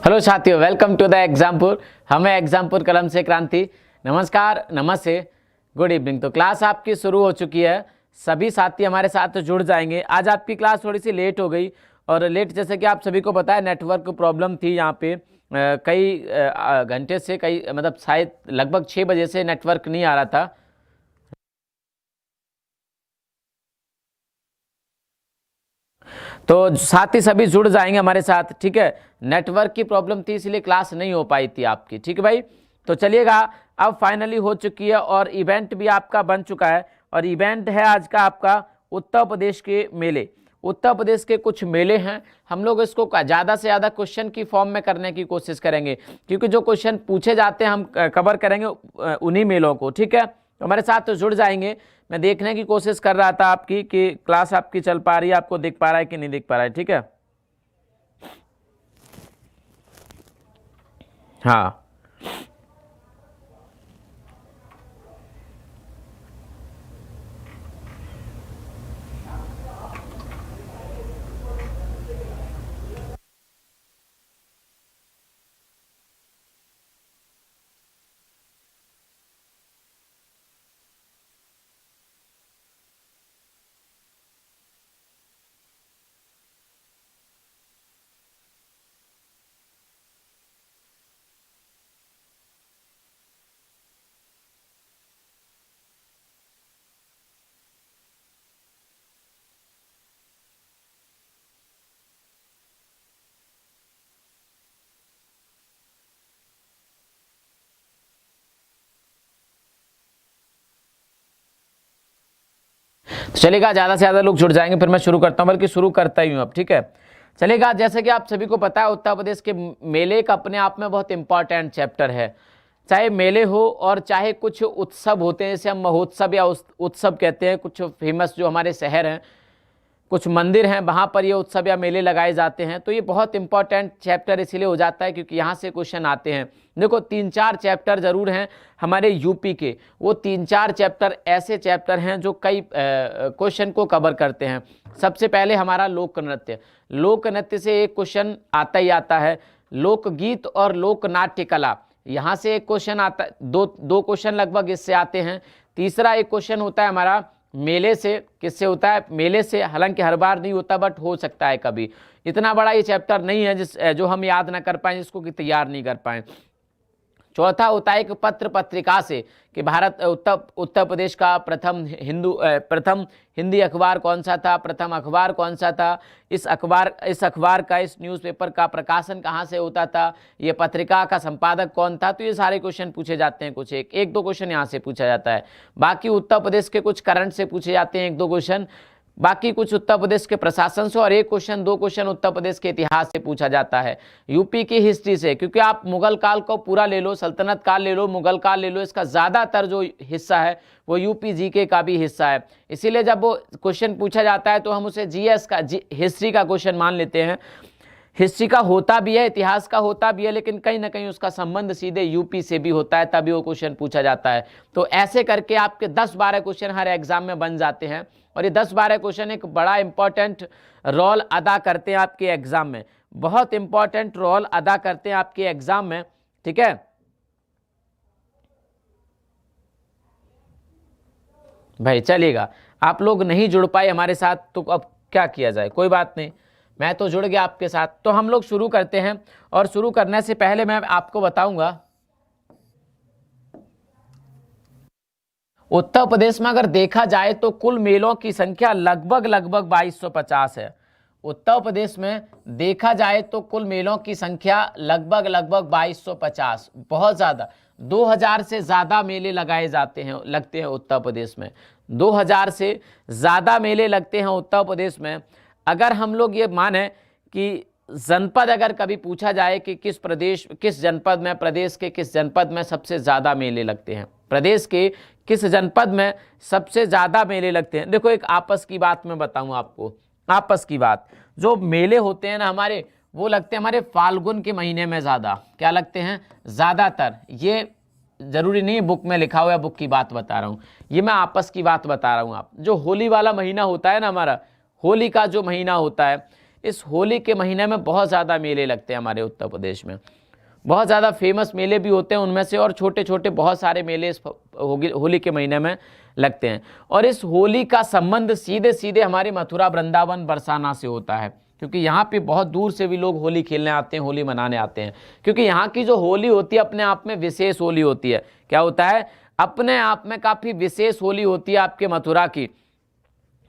Hello साथियों, welcome to the Exampur. हमें एग्जामपुर कलम से क्रांति। नमस्कार, नमस्ते, गुड इवनिंग। तो क्लास आपकी शुरू हो चुकी है। सभी साथी हमारे साथ जुड़ जाएंगे। आज आपकी क्लास थोड़ी सी लेट हो गई और लेट जैसे कि आप सभी को पता है नेटवर्क प्रॉब्लम थी यहाँ पे। कई घंटे से मतलब शायद लगभग 6 बजे से नेटवर्क नहीं आ रहा था। तो साथी सभी जुड़ जाएंगे हमारे साथ, ठीक है। नेटवर्क की प्रॉब्लम थी इसलिए क्लास नहीं हो पाई थी आपकी, ठीक है भाई। तो चलिएगा, अब फाइनली हो चुकी है और इवेंट भी आपका बन चुका है। और इवेंट है आज का आपका उत्तर प्रदेश के मेले। उत्तर प्रदेश के कुछ मेले हैं, हम लोग इसको ज़्यादा से ज़्यादा क्वेश्चन की फॉर्म में करने की कोशिश करेंगे, क्योंकि जो क्वेश्चन पूछे जाते हैं हम कवर करेंगे उन्हीं मेलों को, ठीक है। तो हमारे साथ तो जुड़ जाएंगे। मैं देखने की कोशिश कर रहा था आपकी कि क्लास आपकी चल पा रही है, आपको दिख पा रहा है कि नहीं दिख पा रहा है, ठीक है। हाँ, तो चलेगा, ज़्यादा से ज़्यादा लोग जुड़ जाएंगे फिर मैं शुरू करता हूँ, बल्कि शुरू करता ही हूँ अब, ठीक है। चलेगा, जैसे कि आप सभी को पता है उत्तर प्रदेश के मेले का अपने आप में बहुत इंपॉर्टेंट चैप्टर है। चाहे मेले हो और चाहे कुछ उत्सव होते हैं, जैसे हम महोत्सव या उत्सव कहते हैं। कुछ फेमस जो हमारे शहर हैं, कुछ मंदिर हैं, वहाँ पर ये उत्सव या मेले लगाए जाते हैं। तो ये बहुत इंपॉर्टेंट चैप्टर इसीलिए हो जाता है क्योंकि यहाँ से क्वेश्चन आते हैं। देखो, 3-4 चैप्टर जरूर हैं हमारे यूपी के। वो 3-4 चैप्टर ऐसे चैप्टर हैं जो कई क्वेश्चन को कवर करते हैं। सबसे पहले हमारा लोक नृत्य। लोक नृत्य से एक क्वेश्चन आता ही आता है। लोकगीत और लोक नाट्य कला, यहाँ से एक क्वेश्चन आता है। दो क्वेश्चन लगभग इससे आते हैं। तीसरा एक क्वेश्चन होता है हमारा मेले से। किससे होता है? मेले से। हालांकि हर बार नहीं होता, बट हो सकता है कभी। इतना बड़ा ये चैप्टर नहीं है जो हम याद ना कर पाए, जिसको कि तैयार नहीं कर पाए। चौथा होता है एक पत्र पत्रिका से, कि भारत उत्तर प्रदेश का प्रथम हिंदी अखबार कौन सा था, प्रथम अखबार कौन सा था, इस अखबार का, इस न्यूज़पेपर का प्रकाशन कहाँ से होता था, ये पत्रिका का संपादक कौन था। तो ये सारे क्वेश्चन पूछे जाते हैं। कुछ एक दो क्वेश्चन यहाँ से पूछा जाता है। बाकी उत्तर प्रदेश के कुछ करंट से पूछे जाते हैं 1-2 क्वेश्चन। बाकी कुछ उत्तर प्रदेश के प्रशासन से, और 1-2 क्वेश्चन उत्तर प्रदेश के इतिहास से पूछा जाता है। यूपी की हिस्ट्री से, क्योंकि आप मुगल काल को पूरा ले लो, सल्तनत काल ले लो, मुगल काल ले लो, इसका ज़्यादातर जो हिस्सा है वो यूपी जीके का भी हिस्सा है। इसीलिए जब वो क्वेश्चन पूछा जाता है तो हम उसे जीएस का हिस्ट्री का क्वेश्चन मान लेते हैं। हिस्ट्री का होता भी है, इतिहास का होता भी है, लेकिन कहीं ना कहीं उसका संबंध सीधे यूपी से भी होता है, तभी वो क्वेश्चन पूछा जाता है। तो ऐसे करके आपके 10-12 क्वेश्चन हर एग्जाम में बन जाते हैं। और ये 10-12 क्वेश्चन एक बड़ा इंपॉर्टेंट रोल अदा करते हैं आपके एग्जाम में। बहुत इंपॉर्टेंट रोल अदा करते हैं आपके एग्जाम में, ठीक है भाई। चलिएगा, आप लोग नहीं जुड़ पाए हमारे साथ तो अब क्या किया जाए, कोई बात नहीं, मैं तो जुड़ गया आपके साथ। तो हम लोग शुरू करते हैं। और शुरू करने से पहले मैं आपको बताऊंगा, उत्तर प्रदेश में अगर देखा जाए तो कुल मेलों की संख्या लगभग 2250 है। उत्तर प्रदेश में देखा जाए तो कुल मेलों की संख्या लगभग 2250, बहुत ज़्यादा। 2000 से ज़्यादा मेले लगाए लगते हैं उत्तर प्रदेश में। 2000 से ज़्यादा मेले लगते हैं उत्तर प्रदेश में। अगर हम लोग ये माने कि जनपद अगर कभी पूछा जाए कि किस जनपद में, प्रदेश के किस जनपद में सबसे ज़्यादा मेले लगते हैं, प्रदेश के किस जनपद में सबसे ज़्यादा मेले लगते हैं। देखो, एक आपस की बात मैं बताऊं आपको, आपस की बात, जो मेले होते हैं ना हमारे, वो लगते हैं हमारे फाल्गुन के महीने में ज़्यादा। क्या लगते हैं? ज़्यादातर। ये जरूरी नहीं बुक में लिखा हुआ है, बुक की बात बता रहा हूँ, ये मैं आपस की बात बता रहा हूँ। आप जो होली वाला महीना होता है ना हमारा, होली का जो महीना होता है, इस होली के महीने में बहुत ज़्यादा मेले लगते हैं हमारे उत्तर प्रदेश में। बहुत ज़्यादा फेमस मेले भी होते हैं उनमें से, और छोटे छोटे बहुत सारे मेले इस होली के महीने में लगते हैं। और इस होली का संबंध सीधे सीधे हमारे मथुरा, वृंदावन, बरसाना से होता है, क्योंकि यहाँ पे बहुत दूर से भी लोग होली खेलने आते हैं, होली मनाने आते हैं। क्योंकि यहाँ की जो होली होती है अपने आप में विशेष होली होती है। क्या होता है? अपने आप में काफ़ी विशेष होली होती है आपके मथुरा की।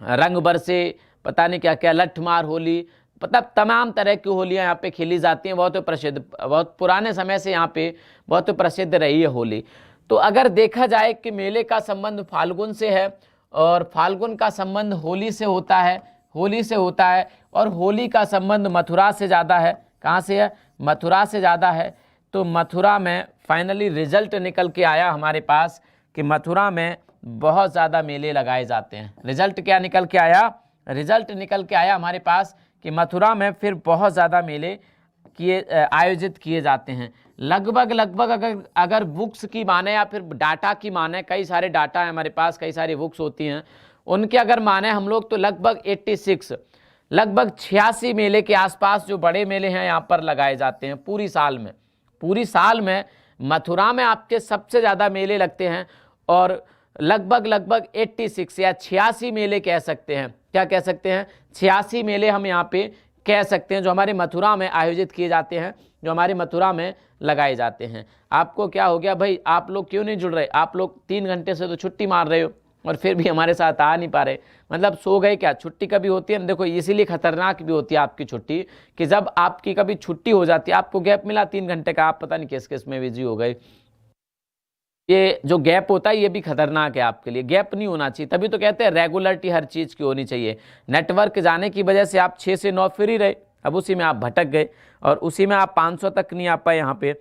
रंग बरसे, पता नहीं क्या क्या, लठमार होली, मतलब तमाम तरह की होलियाँ यहाँ पे खेली जाती हैं। बहुत प्रसिद्ध, बहुत पुराने समय से यहाँ पे बहुत प्रसिद्ध रही है होली। तो अगर देखा जाए कि मेले का संबंध फाल्गुन से है, और फाल्गुन का संबंध होली से होता है, होली से होता है, और होली का संबंध मथुरा से ज़्यादा है। कहाँ से है? मथुरा से ज़्यादा है। तो मथुरा में फाइनली रिजल्ट निकल के आया हमारे पास कि मथुरा में बहुत ज़्यादा मेले लगाए जाते हैं। रिजल्ट क्या निकल के आया? रिजल्ट निकल के आया हमारे पास कि मथुरा में फिर बहुत ज़्यादा मेले आयोजित किए जाते हैं। लगभग अगर बुक्स की माने या फिर डाटा की माने, कई सारे डाटा है हमारे पास, कई सारी बुक्स होती हैं, उनके अगर माने हम लोग तो लगभग 86 मेले के आसपास जो बड़े मेले हैं यहाँ पर लगाए जाते हैं पूरी साल में। पूरी साल में मथुरा में आपके सबसे ज़्यादा मेले लगते हैं, और लगभग 86 या 86 मेले कह सकते हैं। क्या कह सकते हैं? 86 मेले हम यहाँ पे कह सकते हैं जो हमारे मथुरा में आयोजित किए जाते हैं, जो हमारे मथुरा में लगाए जाते हैं। आपको क्या हो गया भाई, आप लोग क्यों नहीं जुड़ रहे? आप लोग 3 घंटे से तो छुट्टी मार रहे हो और फिर भी हमारे साथ आ नहीं पा रहे, मतलब सो गए क्या? छुट्टी कभी होती है ना, देखो इसीलिए खतरनाक भी होती है आपकी छुट्टी, कि जब आपकी कभी छुट्टी हो जाती है, आपको गैप मिला 3 घंटे का, आप पता नहीं किस किस में बिजी हो गए। ये जो गैप होता है ये भी खतरनाक है आपके लिए। गैप नहीं होना चाहिए, तभी तो कहते हैं रेगुलरिटी हर चीज़ की होनी चाहिए। नेटवर्क जाने की वजह से आप 6 से 9 फ्री रहे, अब उसी में आप भटक गए और उसी में आप 500 तक नहीं आ पाए यहाँ पे।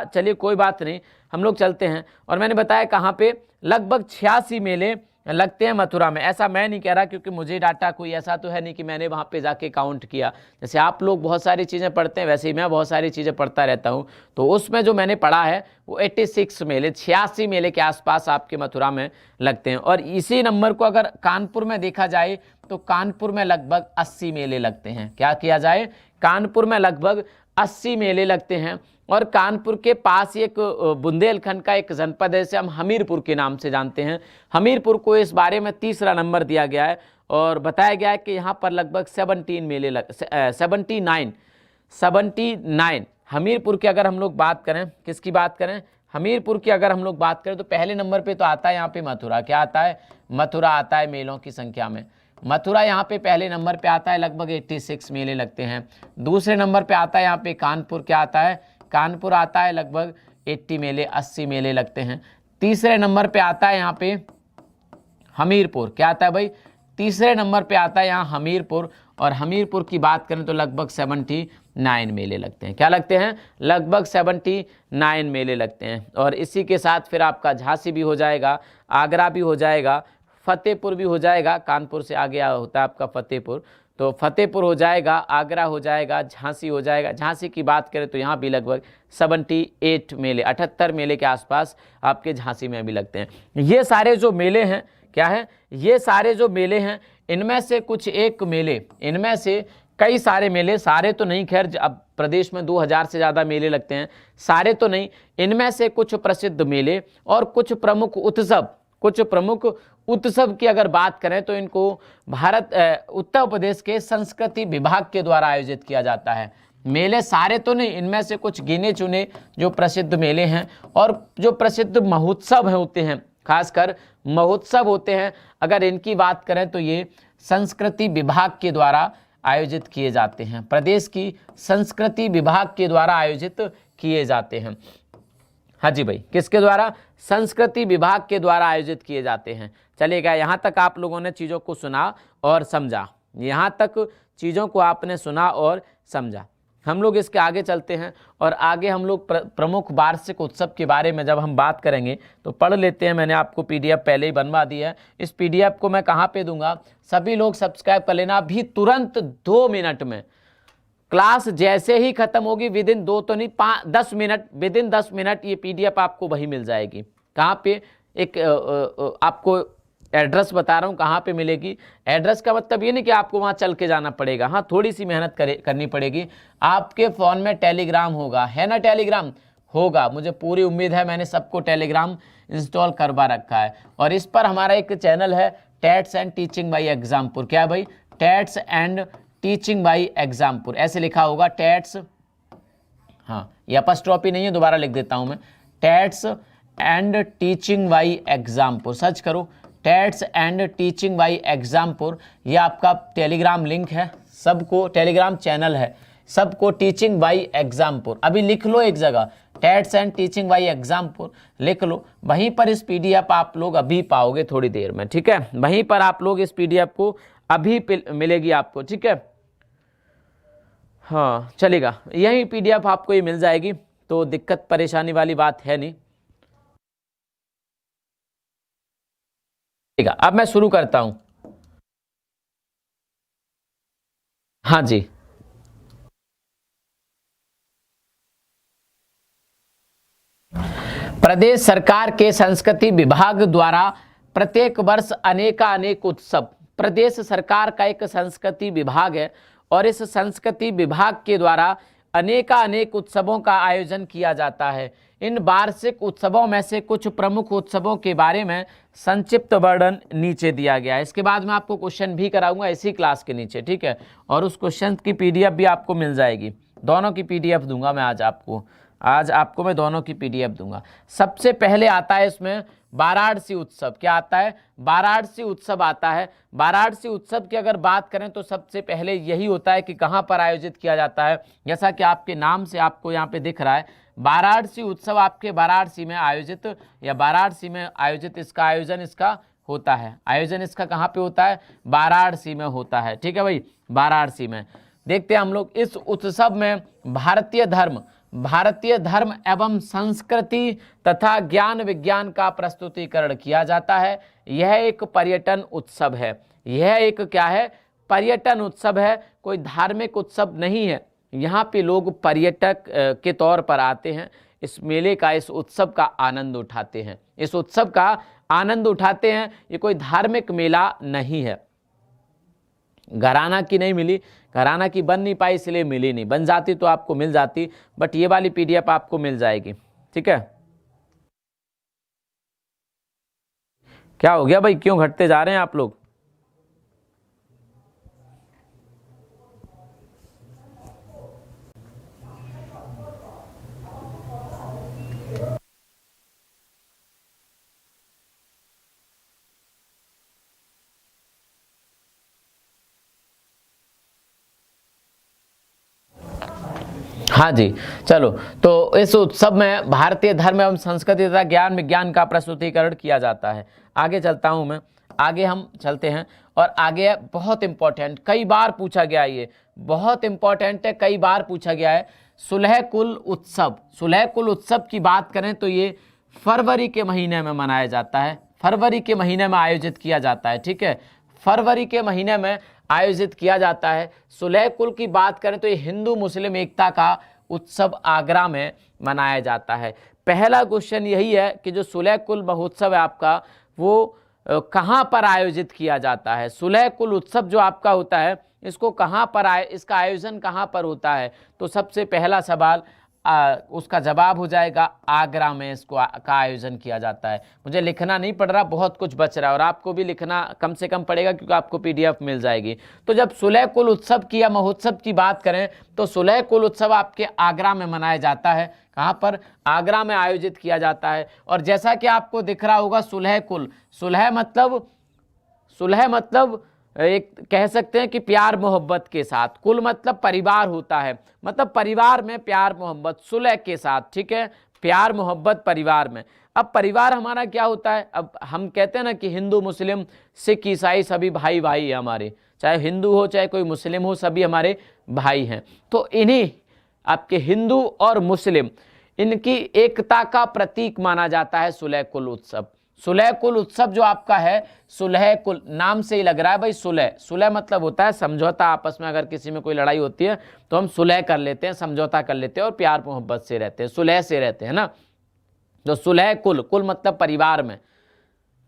चलिए कोई बात नहीं, हम लोग चलते हैं। और मैंने बताया कहाँ पे लगभग 86 मेले लगते हैं मथुरा में। ऐसा मैं नहीं कह रहा, क्योंकि मुझे डाटा कोई ऐसा तो है नहीं कि मैंने वहाँ पे जाके काउंट किया। जैसे आप लोग बहुत सारी चीज़ें पढ़ते हैं, वैसे ही मैं बहुत सारी चीज़ें पढ़ता रहता हूँ। तो उसमें जो मैंने पढ़ा है वो 86 मेले, 86 मेले के आसपास आपके मथुरा में लगते हैं। और इसी नंबर को अगर कानपुर में देखा जाए तो कानपुर में लगभग 80 मेले लगते हैं। क्या किया जाए? कानपुर में लगभग 80 मेले लगते हैं। और कानपुर के पास एक बुंदेलखंड का एक जनपद है, जिसे हम हमीरपुर के नाम से जानते हैं। हमीरपुर को इस बारे में 3रा नंबर दिया गया है और बताया गया है कि यहाँ पर लगभग 79 हमीरपुर की अगर हम लोग बात करें, किसकी बात करें? हमीरपुर की अगर हम लोग बात करें तो पहले नंबर पे तो आता है यहाँ पे मथुरा। क्या आता है? मथुरा आता है मेलों की संख्या में। मथुरा यहाँ पे पहले नंबर पे आता है, लगभग 86 मेले लगते हैं। दूसरे नंबर पे आता है यहाँ पे कानपुर। क्या आता है? कानपुर आता है, लगभग 80 मेले लगते हैं। तीसरे नंबर पे आता है यहाँ पे हमीरपुर। क्या आता है भाई? तीसरे नंबर पे आता है यहाँ हमीरपुर। और हमीरपुर की बात करें तो लगभग 79 मेले लगते हैं। क्या लगते हैं? लगभग 79 मेले लगते हैं। और इसी के साथ फिर आपका झांसी भी हो जाएगा, आगरा भी हो जाएगा, फतेहपुर भी हो जाएगा। कानपुर से आगे होता है आपका फतेहपुर, तो फतेहपुर हो जाएगा, आगरा हो जाएगा, झांसी हो जाएगा। झांसी की बात करें तो यहाँ भी लगभग 78 मेले, 78 मेले के आसपास आपके झांसी में भी लगते हैं। ये सारे जो मेले हैं, क्या है? ये सारे जो मेले हैं, इनमें से कुछ एक मेले, इनमें से कई सारे मेले, सारे तो नहीं, खैर अब प्रदेश में 2000 से ज़्यादा मेले लगते हैं, सारे तो नहीं, इनमें से कुछ प्रसिद्ध मेले और कुछ प्रमुख उत्सव की अगर बात करें तो इनको उत्तर प्रदेश के संस्कृति विभाग के द्वारा आयोजित किया जाता है। मेले सारे तो नहीं, इनमें से कुछ गिने चुने जो प्रसिद्ध मेले हैं और जो प्रसिद्ध महोत्सव होते हैं, खासकर महोत्सव होते हैं, अगर इनकी बात करें तो ये संस्कृति विभाग के द्वारा आयोजित किए जाते हैं। प्रदेश की संस्कृति विभाग के द्वारा आयोजित किए जाते हैं। हाँ जी भाई, किसके द्वारा? संस्कृति विभाग के द्वारा आयोजित किए जाते हैं। चलिएगा, यहाँ तक आप लोगों ने चीज़ों को सुना और समझा, यहाँ तक चीज़ों को आपने सुना और समझा। हम लोग इसके आगे चलते हैं और आगे हम लोग प्रमुख वार्षिक उत्सव के बारे में जब हम बात करेंगे तो पढ़ लेते हैं। मैंने आपको PDF पहले ही बनवा दी है। इस PDF को मैं कहाँ पे दूंगा? सभी लोग सब्सक्राइब कर लेना अभी तुरंत 2 मिनट में। क्लास जैसे ही खत्म होगी, विदिन 2 तो नहीं 10 मिनट, विदिन 10 मिनट ये PDF आपको वही मिल जाएगी। कहाँ पे? एक आपको एड्रेस बता रहा हूँ कहाँ पे मिलेगी। एड्रेस का मतलब ये नहीं कि आपको वहाँ चल के जाना पड़ेगा, हाँ थोड़ी सी मेहनत करनी पड़ेगी। आपके फ़ोन में टेलीग्राम होगा, है ना, टेलीग्राम होगा, मुझे पूरी उम्मीद है, मैंने सबको टेलीग्राम इंस्टॉल करवा रखा है। और इस पर हमारा एक चैनल है टेट्स एंड टीचिंग बाई एग्जामपुर। क्या है भाई? टेट्स एंड टीचिंग बाई एग्जामपुर, ऐसे लिखा होगा टेट्स, हाँ ये अपस्ट्रॉपी नहीं है, दोबारा लिख देता हूँ मैं, TETs and teaching by Exampur, search करो TETs and teaching by Exampur. ये आपका टेलीग्राम लिंक है, सबको टेलीग्राम चैनल है, सबको टीचिंग बाई एग्जामपुर। अभी लिख लो एक जगह, टेट्स एंड टीचिंग बाई एग्जामपुर लिख लो, वहीं पर इस पीडीएफ आप लोग अभी पाओगे थोड़ी देर में, ठीक है, वहीं पर आप लोग इस पीडीएफ को अभी मिलेगी आपको, ठीक है, हाँ चलेगा, यही पीडीएफ आपको ये मिल जाएगी, तो दिक्कत परेशानी वाली बात है नहीं। ठीक है, अब मैं शुरू करता हूं। हाँ जी, प्रदेश सरकार के संस्कृति विभाग द्वारा प्रत्येक वर्ष अनेक उत्सव, प्रदेश सरकार का एक संस्कृति विभाग है और इस संस्कृति विभाग के द्वारा अनेक उत्सवों का आयोजन किया जाता है। इन वार्षिक उत्सवों में से कुछ प्रमुख उत्सवों के बारे में संक्षिप्त वर्णन नीचे दिया गया है। इसके बाद मैं आपको क्वेश्चन भी कराऊंगा इसी क्लास के नीचे, ठीक है, और उस क्वेश्चन की पीडीएफ भी आपको मिल जाएगी, दोनों की पीडीएफ दूंगा मैं आज आपको मैं दोनों की पीडीएफ दूंगा। सबसे पहले आता है इसमें वाराणसी उत्सव। क्या आता है? वाराणसी उत्सव आता है। वाराणसी उत्सव की अगर बात करें तो सबसे पहले यही होता है कि कहाँ पर आयोजित किया जाता है, जैसा कि आपके नाम से आपको यहाँ पे दिख रहा है, वाराणसी उत्सव आपके वाराणसी में आयोजित, या वाराणसी में आयोजित इसका आयोजन इसका होता है। आयोजन इसका कहाँ पे होता है? वाराणसी में होता है, ठीक है भाई, वाराणसी में। देखते हैं हम लोग इस उत्सव में भारतीय धर्म एवं संस्कृति तथा ज्ञान विज्ञान का प्रस्तुतिकरण किया जाता है। यह एक पर्यटन उत्सव है। यह एक क्या है? पर्यटन उत्सव है, कोई धार्मिक उत्सव नहीं है। यहाँ पे लोग पर्यटक के तौर पर आते हैं, इस मेले का, इस उत्सव का आनंद उठाते हैं, इस उत्सव का आनंद उठाते हैं। ये कोई धार्मिक मेला नहीं है। घराना की नहीं मिली, घराना की बन नहीं पाई इसलिए मिली नहीं, बन जाती तो आपको मिल जाती, बट ये वाली पीडीएफ आपको मिल जाएगी, ठीक है। क्या हो गया भाई, क्यों घटते जा रहे हैं आप लोग? हाँ जी, चलो, तो इस उत्सव में भारतीय धर्म एवं संस्कृति तथा ज्ञान विज्ञान का प्रस्तुतिकरण किया जाता है। आगे चलता हूँ मैं, आगे हम चलते हैं, और आगे बहुत इंपॉर्टेंट, कई बार पूछा गया, ये बहुत इंपॉर्टेंट है, कई बार पूछा गया है। सुलह कुल उत्सव, सुलह कुल उत्सव की बात करें तो ये फरवरी के महीने में मनाया जाता है, फरवरी के महीने में आयोजित किया जाता है, ठीक है, फरवरी के महीने में आयोजित किया जाता है। सुलह कुल की बात करें तो ये हिंदू मुस्लिम एकता का उत्सव आगरा में मनाया जाता है। पहला क्वेश्चन यही है कि जो सुलह कुल महोत्सव है आपका, वो कहाँ पर आयोजित किया जाता है? सुलह कुल उत्सव जो आपका होता है, इसको कहाँ पर इसका आयोजन कहाँ पर होता है? तो सबसे पहला सवाल उसका जवाब हो जाएगा आगरा में इसको का आयोजन किया जाता है। मुझे लिखना नहीं पड़ रहा, बहुत कुछ बच रहा है, और आपको भी लिखना कम से कम पड़ेगा क्योंकि आपको पीडीएफ मिल जाएगी। तो जब सुलह कुल उत्सव की या महोत्सव की बात करें तो सुलह कुल उत्सव आपके आगरा में मनाया जाता है। कहाँ पर? आगरा में आयोजित किया जाता है। और जैसा कि आपको दिख रहा होगा सुलह कुल, सुलह मतलब एक कह सकते हैं कि प्यार मोहब्बत के साथ, कुल मतलब परिवार होता है, मतलब परिवार में प्यार मोहब्बत, सुलह के साथ, ठीक है, प्यार मोहब्बत परिवार में। अब परिवार हमारा क्या होता है? अब हम कहते हैं ना कि हिंदू मुस्लिम सिख ईसाई सभी भाई भाई है हमारे, चाहे हिंदू हो चाहे कोई मुस्लिम हो, सभी हमारे भाई हैं। तो इन्हीं आपके हिंदू और मुस्लिम, इनकी एकता का प्रतीक माना जाता है सुलह कुल उत्सव। सुलह कुल उत्सव जो आपका है, सुलह कुल नाम से ही लग रहा है भाई, सुलह, सुलह मतलब होता है समझौता। आपस में अगर किसी में कोई लड़ाई होती है तो हम सुलह कर लेते हैं, समझौता कर लेते हैं और प्यार मोहब्बत से रहते हैं, सुलह से रहते हैं ना। तो सुलह कुल, कुल मतलब परिवार में,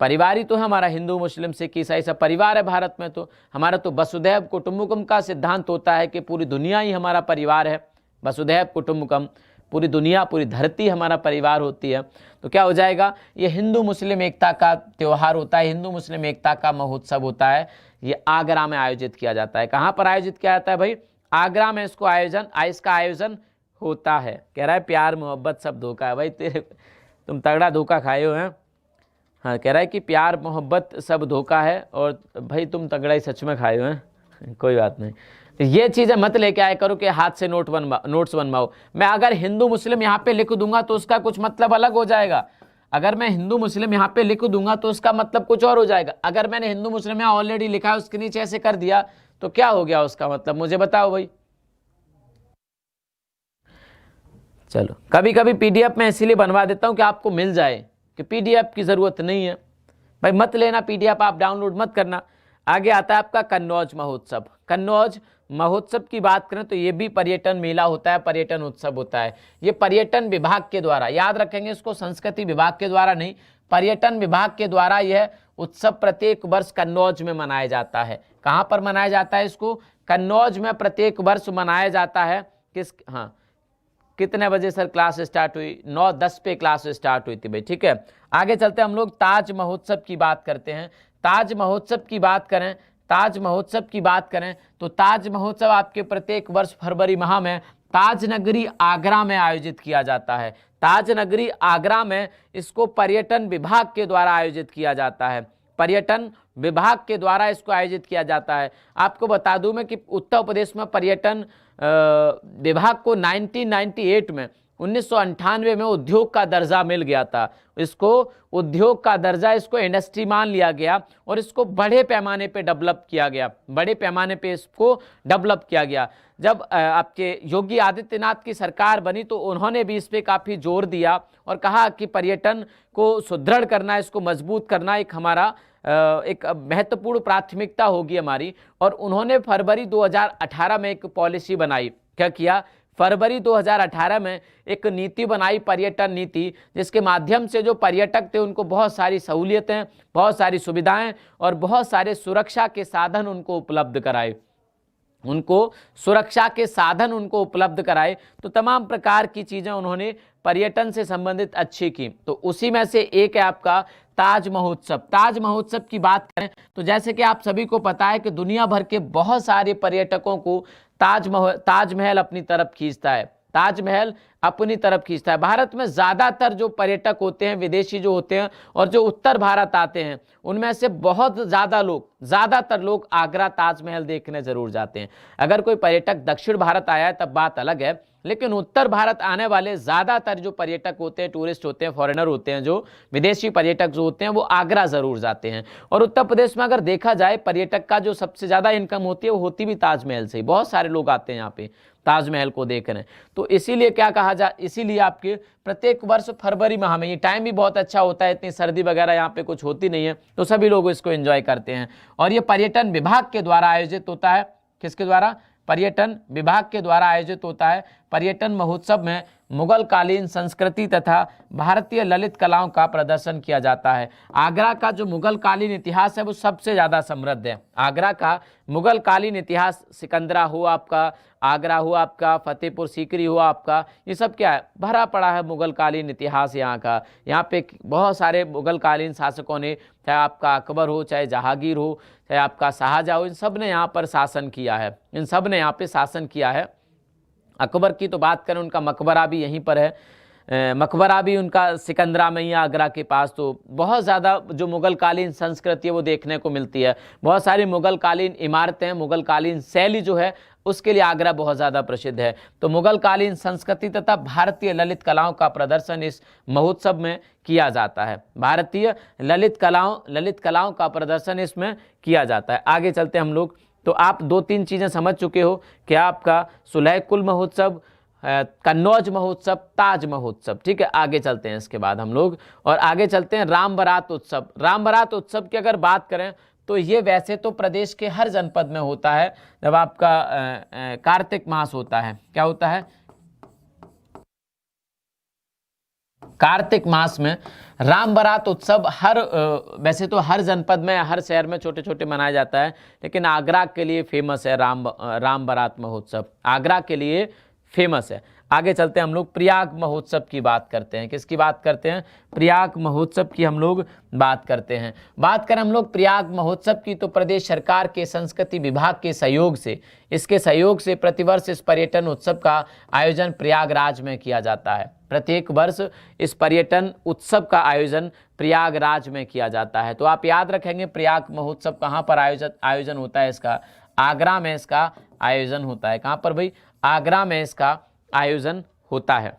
परिवार ही तो है हमारा, हिंदू मुस्लिम सिख ईसाई सब परिवार है भारत में। तो हमारा तो वसुधैव कुटुंबकम का सिद्धांत होता है कि पूरी दुनिया ही हमारा परिवार है। वसुधैव कुटुंबकम, पूरी दुनिया पूरी धरती हमारा परिवार होती है। तो क्या हो जाएगा, ये हिंदू मुस्लिम एकता का त्यौहार होता है, हिंदू मुस्लिम एकता का महोत्सव होता है। ये आगरा में आयोजित किया जाता है। कहाँ पर आयोजित किया जाता है भाई? आगरा में इसका आयोजन होता है। कह रहा है प्यार मोहब्बत सब धोखा है। भाई तेरे तुम तगड़ा धोखा खाए हो हैं। हाँ, कह रहा है कि प्यार मोहब्बत सब धोखा है, और भाई तुम तगड़ा ही सच में खाए हो हैं। कोई बात नहीं, ये चीज़ें मत लेके आया करो कि हाथ से नोट्स बनवाओ। मैं अगर हिंदू मुस्लिम यहाँ पे लिख दूंगा तो उसका कुछ मतलब अलग हो जाएगा। अगर मैं हिंदू मुस्लिम यहाँ पे लिख दूंगा तो उसका मतलब कुछ और हो जाएगा। अगर मैंने हिंदू मुस्लिम यहाँ ऑलरेडी लिखा है, उसके नीचे ऐसे कर दिया तो क्या हो गया उसका मतलब? मुझे बताओ भाई। चलो, कभी कभी पीडीएफ में इसीलिए बनवा देता हूँ कि आपको मिल जाए, कि पीडीएफ की ज़रूरत नहीं है भाई, मत लेना पीडीएफ, आप डाउनलोड मत करना। आगे आता है आपका कन्नौज महोत्सव। कन्नौज महोत्सव की बात करें तो ये भी पर्यटन मेला होता है, पर्यटन उत्सव होता है। ये पर्यटन विभाग के द्वारा, याद रखेंगे इसको, संस्कृति विभाग के द्वारा नहीं, पर्यटन विभाग के द्वारा यह उत्सव प्रत्येक वर्ष कन्नौज में मनाया जाता है। कहाँ पर मनाया जाता है इसको? कन्नौज में प्रत्येक वर्ष मनाया जाता है। हाँ, कितने बजे सर क्लास स्टार्ट हुई? 9:10 पे क्लास स्टार्ट हुई थी भाई, ठीक है। आगे चलते हम लोग ताज महोत्सव की बात करते हैं। ताज महोत्सव की बात करें, ताज महोत्सव की बात करें तो ताज महोत्सव आपके प्रत्येक वर्ष फरवरी माह में ताज नगरी आगरा में आयोजित किया जाता है। ताज नगरी आगरा में इसको पर्यटन विभाग के द्वारा आयोजित किया जाता है। पर्यटन विभाग के द्वारा इसको आयोजित किया जाता है। आपको बता दूं मैं कि उत्तर प्रदेश में पर्यटन विभाग को 1998 में 1998 में उद्योग का दर्जा मिल गया था। इसको उद्योग का दर्जा, इसको इंडस्ट्री मान लिया गया और इसको बड़े पैमाने पे डेवलप किया गया, बड़े पैमाने पे इसको डेवलप किया गया। जब आपके योगी आदित्यनाथ की सरकार बनी तो उन्होंने भी इस पे काफ़ी जोर दिया और कहा कि पर्यटन को सुदृढ़ करना, इसको मजबूत करना एक हमारा एक महत्वपूर्ण प्राथमिकता होगी हमारी। और उन्होंने फरवरी 2018 में एक पॉलिसी बनाई। क्या किया? फरवरी 2018 में एक नीति बनाई, पर्यटन नीति, जिसके माध्यम से जो पर्यटक थे उनको बहुत सारी सहूलियतें, बहुत सारी सुविधाएं और बहुत सारे सुरक्षा के साधन उनको उपलब्ध कराए, उनको सुरक्षा के साधन उनको उपलब्ध कराए। तो तमाम प्रकार की चीज़ें उन्होंने पर्यटन से संबंधित अच्छी की। तो उसी में से एक है आपका ताज महोत्सव। ताज महोत्सव की बात करें तो जैसे कि आप सभी को पता है कि दुनिया भर के बहुत सारे पर्यटकों को ताजमहल अपनी तरफ खींचता है, ताजमहल अपनी तरफ खींचता है। भारत में ज़्यादातर जो पर्यटक होते हैं, विदेशी जो होते हैं और जो उत्तर भारत आते हैं, उनमें से बहुत ज़्यादातर लोग आगरा ताजमहल देखने ज़रूर जाते हैं। अगर कोई पर्यटक दक्षिण भारत आया है तब बात अलग है, लेकिन उत्तर भारत आने वाले ज़्यादातर जो पर्यटक होते हैं, टूरिस्ट होते हैं, फॉरेनर होते हैं, जो विदेशी पर्यटक जो होते हैं, वो आगरा ज़रूर जाते हैं। और उत्तर प्रदेश में अगर देखा जाए पर्यटक का जो सबसे ज़्यादा इनकम होती है वो होती भी ताजमहल से ही। बहुत सारे लोग आते हैं यहाँ पे ताजमहल को देखने। तो इसीलिए क्या कहा जाए, इसीलिए आपके प्रत्येक वर्ष फरवरी माह में, ये टाइम भी बहुत अच्छा होता है, इतनी सर्दी वगैरह यहाँ पे कुछ होती नहीं है, तो सभी लोग इसको एंजॉय करते हैं। और ये पर्यटन विभाग के द्वारा आयोजित होता है। किसके द्वारा? पर्यटन विभाग के द्वारा आयोजित होता है। पर्यटन महोत्सव में मुगल कालीन संस्कृति तथा भारतीय ललित कलाओं का प्रदर्शन किया जाता है। आगरा का जो मुगल कालीन इतिहास है वो सबसे ज़्यादा समृद्ध है। आगरा का मुगल कालीन इतिहास, सिकंदरा हुआ आपका, आगरा हुआ आपका, फतेहपुर सीकरी हुआ आपका, ये सब क्या है? भरा पड़ा है मुगल कालीन इतिहास यहाँ का। यहाँ पे बहुत सारे मुगल कालीन शासकों ने, चाहे आपका अकबर हो, चाहे जहांगीर हो, चाहे आपका शाहजहाँ हो, इन सब ने यहाँ पर शासन किया है, इन सब ने यहाँ पे शासन किया है। अकबर की तो बात करें, उनका मकबरा भी यहीं पर है, मकबरा भी उनका सिकंदरा में ही, आगरा के पास। तो बहुत ज़्यादा जो मुगल कालीन संस्कृति है वो देखने को मिलती है। बहुत सारी मुगल कालीन इमारतें, मुगल कालीन शैली जो है उसके लिए आगरा बहुत ज़्यादा प्रसिद्ध है। तो मुगल कालीन संस्कृति तथा भारतीय ललित कलाओं का प्रदर्शन इस महोत्सव में किया जाता है। भारतीय ललित कलाओं का प्रदर्शन इसमें किया जाता है। आगे चलते हम लोग। तो आप 2-3 चीज़ें समझ चुके हो कि आपका सुलह-ए-कुल महोत्सव, कन्नौज महोत्सव, ताज महोत्सव, ठीक है। आगे चलते हैं इसके बाद हम लोग, और आगे चलते हैं राम बारात उत्सव। राम बारात उत्सव की अगर बात करें तो ये वैसे तो प्रदेश के हर जनपद में होता है जब आपका कार्तिक मास होता है। क्या होता है? कार्तिक मास में राम बारात उत्सव वैसे तो हर जनपद में, हर शहर में छोटे छोटे मनाया जाता है, लेकिन आगरा के लिए फेमस है राम बारात महोत्सव, आगरा के लिए फेमस है। आगे चलते हैं हम लोग प्रयाग महोत्सव की बात करते हैं। किसकी बात करते हैं? प्रयाग महोत्सव की हम लोग बात करते हैं। बात करें हम लोग प्रयाग महोत्सव की, तो प्रदेश सरकार के संस्कृति विभाग के सहयोग से, इसके सहयोग से प्रतिवर्ष इस पर्यटन उत्सव का आयोजन प्रयागराज में किया जाता है। प्रत्येक वर्ष इस पर्यटन उत्सव का आयोजन प्रयागराज में किया जाता है। तो आप याद रखेंगे प्रयाग महोत्सव कहाँ पर आयोजन होता है इसका? आगरा में इसका आयोजन होता है। कहाँ पर भाई? आगरा में इसका आयोजन होता है।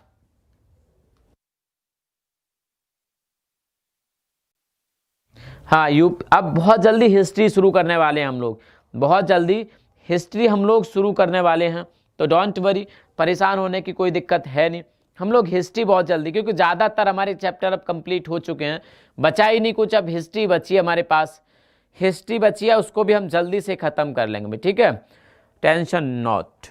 हाँ, अब बहुत जल्दी हिस्ट्री शुरू करने वाले हैं हम लोग, बहुत जल्दी हिस्ट्री हम लोग शुरू करने वाले हैं, तो डोंट वरी, परेशान होने की कोई दिक्कत है नहीं। हम लोग हिस्ट्री बहुत जल्दी, क्योंकि ज़्यादातर हमारे चैप्टर अब कंप्लीट हो चुके हैं, बचा ही नहीं कुछ, अब हिस्ट्री बची है हमारे पास, हिस्ट्री बची है, उसको भी हम जल्दी से ख़त्म कर लेंगे, ठीक है, टेंशन नॉट।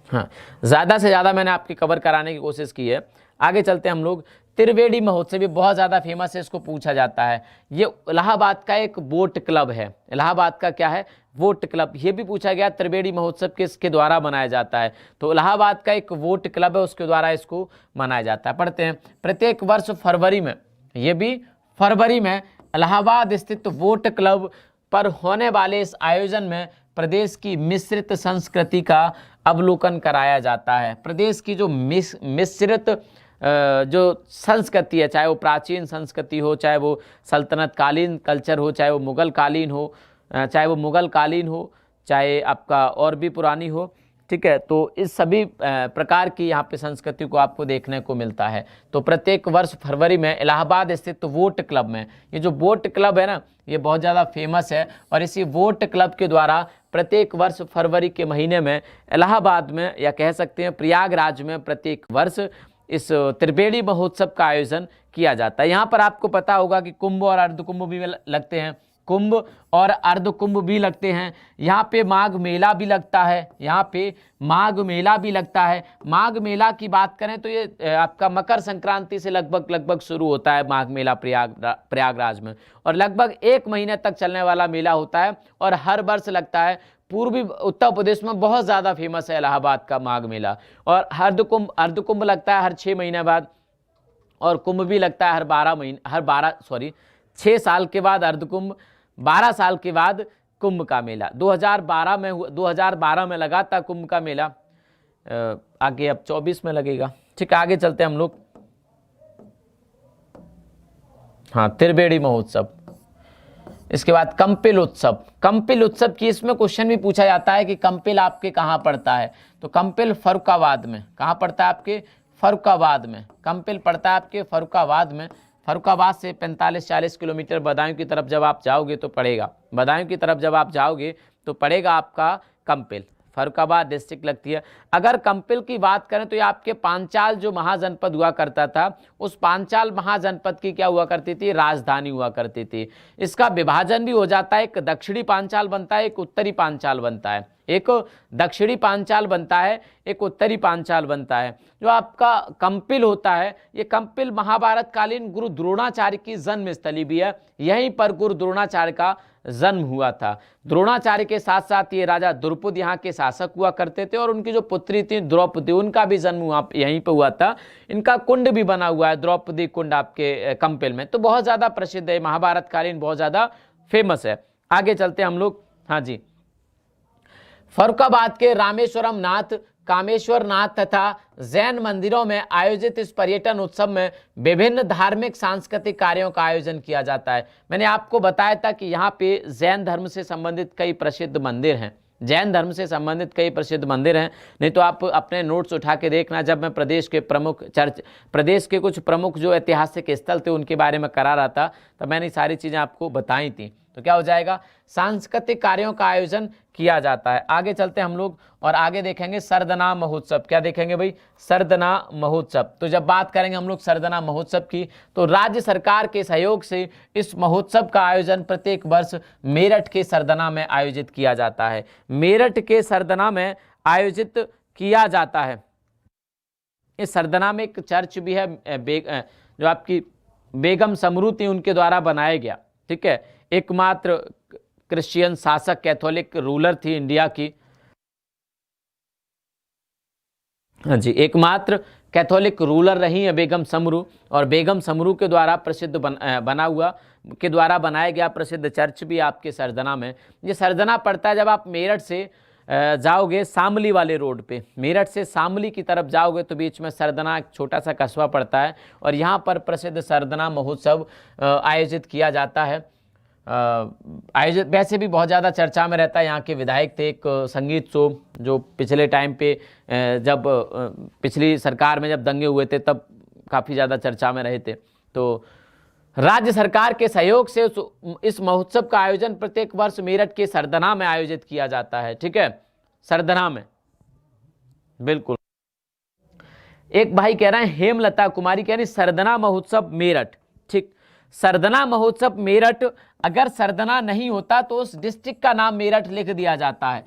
हाँ, ज़्यादा से ज़्यादा मैंने आपकी कवर कराने की कोशिश की है। आगे चलते हैं हम लोग। त्रिवेणी महोत्सव भी बहुत ज़्यादा फेमस है, इसको पूछा जाता है। ये इलाहाबाद का एक बोट क्लब है। इलाहाबाद का क्या है? Boat club. ये भी पूछा गया त्रिवेणी महोत्सव किसके द्वारा मनाया जाता है, तो इलाहाबाद का एक वोट क्लब है, उसके द्वारा इसको मनाया जाता है। पढ़ते हैं। प्रत्येक वर्ष फरवरी में, ये भी फरवरी में, इलाहाबाद स्थित वोट क्लब पर होने वाले इस आयोजन में प्रदेश की मिश्रित संस्कृति का अवलोकन कराया जाता है। प्रदेश की जो मिश्रित जो संस्कृति है, चाहे वो प्राचीन संस्कृति हो, चाहे वो सल्तनत कालीन कल्चर हो, चाहे वो मुगल कालीन हो, चाहे आपका और भी पुरानी हो, ठीक है, तो इस सभी प्रकार की यहाँ पे संस्कृति को आपको देखने को मिलता है। तो प्रत्येक वर्ष फरवरी में इलाहाबाद स्थित वोट क्लब में, ये जो वोट क्लब है ना, ये बहुत ज़्यादा फेमस है, और इसी वोट क्लब के द्वारा प्रत्येक वर्ष फरवरी के महीने में इलाहाबाद में, या कह सकते हैं प्रयागराज में, प्रत्येक वर्ष इस त्रिवेणी महोत्सव का आयोजन किया जाता है। यहाँ पर आपको पता होगा कि कुंभ और अर्धकुंभ भी लगते हैं, कुंभ और अर्धकुंभ भी लगते हैं। यहाँ पे माघ मेला भी लगता है, यहाँ पे माघ मेला भी लगता है। माघ मेला की बात करें तो ये आपका मकर संक्रांति से लगभग शुरू होता है माघ मेला प्रयागराज में, और लगभग 1 महीने तक चलने वाला मेला होता है, और हर वर्ष लगता है। पूर्वी उत्तर प्रदेश में बहुत ज़्यादा फेमस है इलाहाबाद का माघ मेला। और अर्धकुंभ लगता है हर 6 महीने बाद, और कुंभ भी लगता है हर 6 साल के बाद अर्धकुंभ, 12 साल के बाद कुंभ का मेला। 2012 में लगा था कुंभ का मेला, आगे अब 24 में लगेगा। ठीक है, आगे चलते हैं हम लोग। हाँ, त्रिवेणी महोत्सव। इसके बाद कंपिल उत्सव। कंपिल उत्सव की इसमें क्वेश्चन भी पूछा जाता है कि कंपिल आपके कहाँ पड़ता है, तो कंपिल फर्रुखाबाद में। कहाँ पड़ता है आपके? फर्रुखाबाद में। कंपिल पड़ता है आपके फर्रुखाबाद में। फर्रुखाबाद से 45-40 किलोमीटर बदायूं की तरफ जब आप जाओगे तो पड़ेगा, बदायूं की तरफ जब आप जाओगे तो पड़ेगा आपका कंपिल। फर्रुखाबाद डिस्ट्रिक्ट लगती है। अगर कंपिल की बात करें तो ये आपके पांचाल जो महाजनपद हुआ करता था, उस पांचाल महाजनपद की क्या हुआ करती थी? राजधानी हुआ करती थी। इसका विभाजन भी हो जाता है, एक दक्षिणी पांचाल बनता है, एक उत्तरी पांचाल बनता है। एक दक्षिणी पांचाल बनता है, एक उत्तरी पांचाल बनता है। जो आपका कंपिल होता है, ये कंपिल महाभारत कालीन गुरु द्रोणाचार्य की जन्म स्थली भी है। यहीं पर गुरु द्रोणाचार्य का जन्म हुआ था। द्रोणाचार्य के साथ साथ ये राजा द्रुपद यहाँ के शासक हुआ करते थे, और उनकी जो पुत्री थी द्रौपदी, उनका भी जन्म हुआ यहीं पे हुआ था। इनका कुंड भी बना हुआ है, द्रौपदी कुंड आपके कंपिल में। तो बहुत ज़्यादा प्रसिद्ध है, महाभारत कालीन बहुत ज़्यादा फेमस है। आगे चलते हम लोग। हाँ जी, फर्रुखाबाद के रामेश्वरम नाथ, कामेश्वर नाथ तथा जैन मंदिरों में आयोजित इस पर्यटन उत्सव में विभिन्न धार्मिक सांस्कृतिक कार्यों का आयोजन किया जाता है। मैंने आपको बताया था कि यहाँ पे जैन धर्म से संबंधित कई प्रसिद्ध मंदिर हैं, जैन धर्म से संबंधित कई प्रसिद्ध मंदिर हैं। नहीं तो आप अपने नोट्स उठा के देखना, जब मैं प्रदेश के कुछ प्रमुख जो ऐतिहासिक स्थल थे उनके बारे में करा रहा था, तो मैंने सारी चीज़ें आपको बताई थी। तो क्या हो जाएगा? सांस्कृतिक कार्यों का आयोजन किया जाता है। आगे चलते हैं हम लोग और आगे देखेंगे सरदना महोत्सव। क्या देखेंगे भाई? सरदना महोत्सव। तो जब बात करेंगे हम लोग सरदना महोत्सव की, तो राज्य सरकार के सहयोग से इस महोत्सव का आयोजन प्रत्येक वर्ष मेरठ के सरदना में आयोजित किया जाता है। मेरठ के सरदना में आयोजित किया जाता है। इस सरदना में एक चर्च भी है, जो आपकी बेगम समरू थी उनके द्वारा बनाया गया, ठीक है। एकमात्र क्रिश्चियन शासक, कैथोलिक रूलर थी इंडिया की, हाँ जी, एकमात्र कैथोलिक रूलर रही है बेगम समरू, और बेगम समरू के द्वारा प्रसिद्ध के द्वारा बनाया गया प्रसिद्ध चर्च भी आपके सरदना में। ये सरदना पड़ता है जब आप मेरठ से जाओगे शामली वाले रोड पे, मेरठ से शामली की तरफ जाओगे तो बीच में सरदना एक छोटा सा कस्बा पड़ता है, और यहाँ पर प्रसिद्ध सरदना महोत्सव आयोजित किया जाता है। आयोजित वैसे भी बहुत ज़्यादा चर्चा में रहता है। यहाँ के विधायक थे, एक संगीत शो जो पिछले टाइम पे जब पिछली सरकार में जब दंगे हुए थे तब काफ़ी ज़्यादा चर्चा में रहे थे। तो राज्य सरकार के सहयोग से इस महोत्सव का आयोजन प्रत्येक वर्ष मेरठ के सरदना में आयोजित किया जाता है, ठीक है, सरदना में, बिल्कुल। एक भाई कह रहे हैं, हेमलता कुमारी कह रही सरदना महोत्सव मेरठ, ठीक, सरदना महोत्सव मेरठ, अगर सरदना नहीं होता तो उस डिस्ट्रिक्ट का नाम मेरठ लिख दिया जाता है।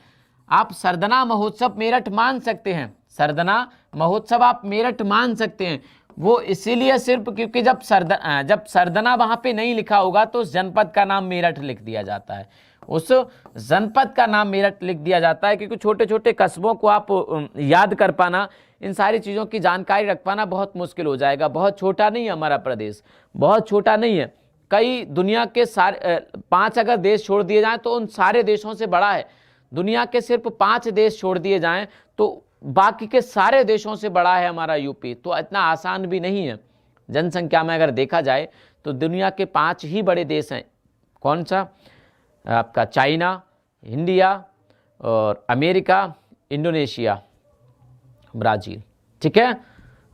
आप सरदना महोत्सव मेरठ मान सकते हैं, सरदना महोत्सव आप मेरठ मान सकते हैं, वो इसीलिए सिर्फ क्योंकि जब सरदना वहां पे नहीं लिखा होगा तो उस जनपद का नाम मेरठ लिख दिया जाता है, उस जनपद का नाम मेरठ लिख दिया जाता है, क्योंकि छोटे छोटे कस्बों को आप याद कर पाना, इन सारी चीज़ों की जानकारी रख पाना बहुत मुश्किल हो जाएगा। बहुत छोटा नहीं है हमारा प्रदेश, बहुत छोटा नहीं है, कई दुनिया के सारे 5 अगर देश छोड़ दिए जाएं तो उन सारे देशों से बड़ा है। दुनिया के सिर्फ 5 देश छोड़ दिए जाएं तो बाकी के सारे देशों से बड़ा है हमारा यूपी। तो इतना आसान भी नहीं है, जनसंख्या में अगर देखा जाए तो दुनिया के 5 ही बड़े देश हैं। कौन सा? आपका चाइना, इंडिया और अमेरिका, इंडोनेशिया, ब्राज़ील, ठीक है।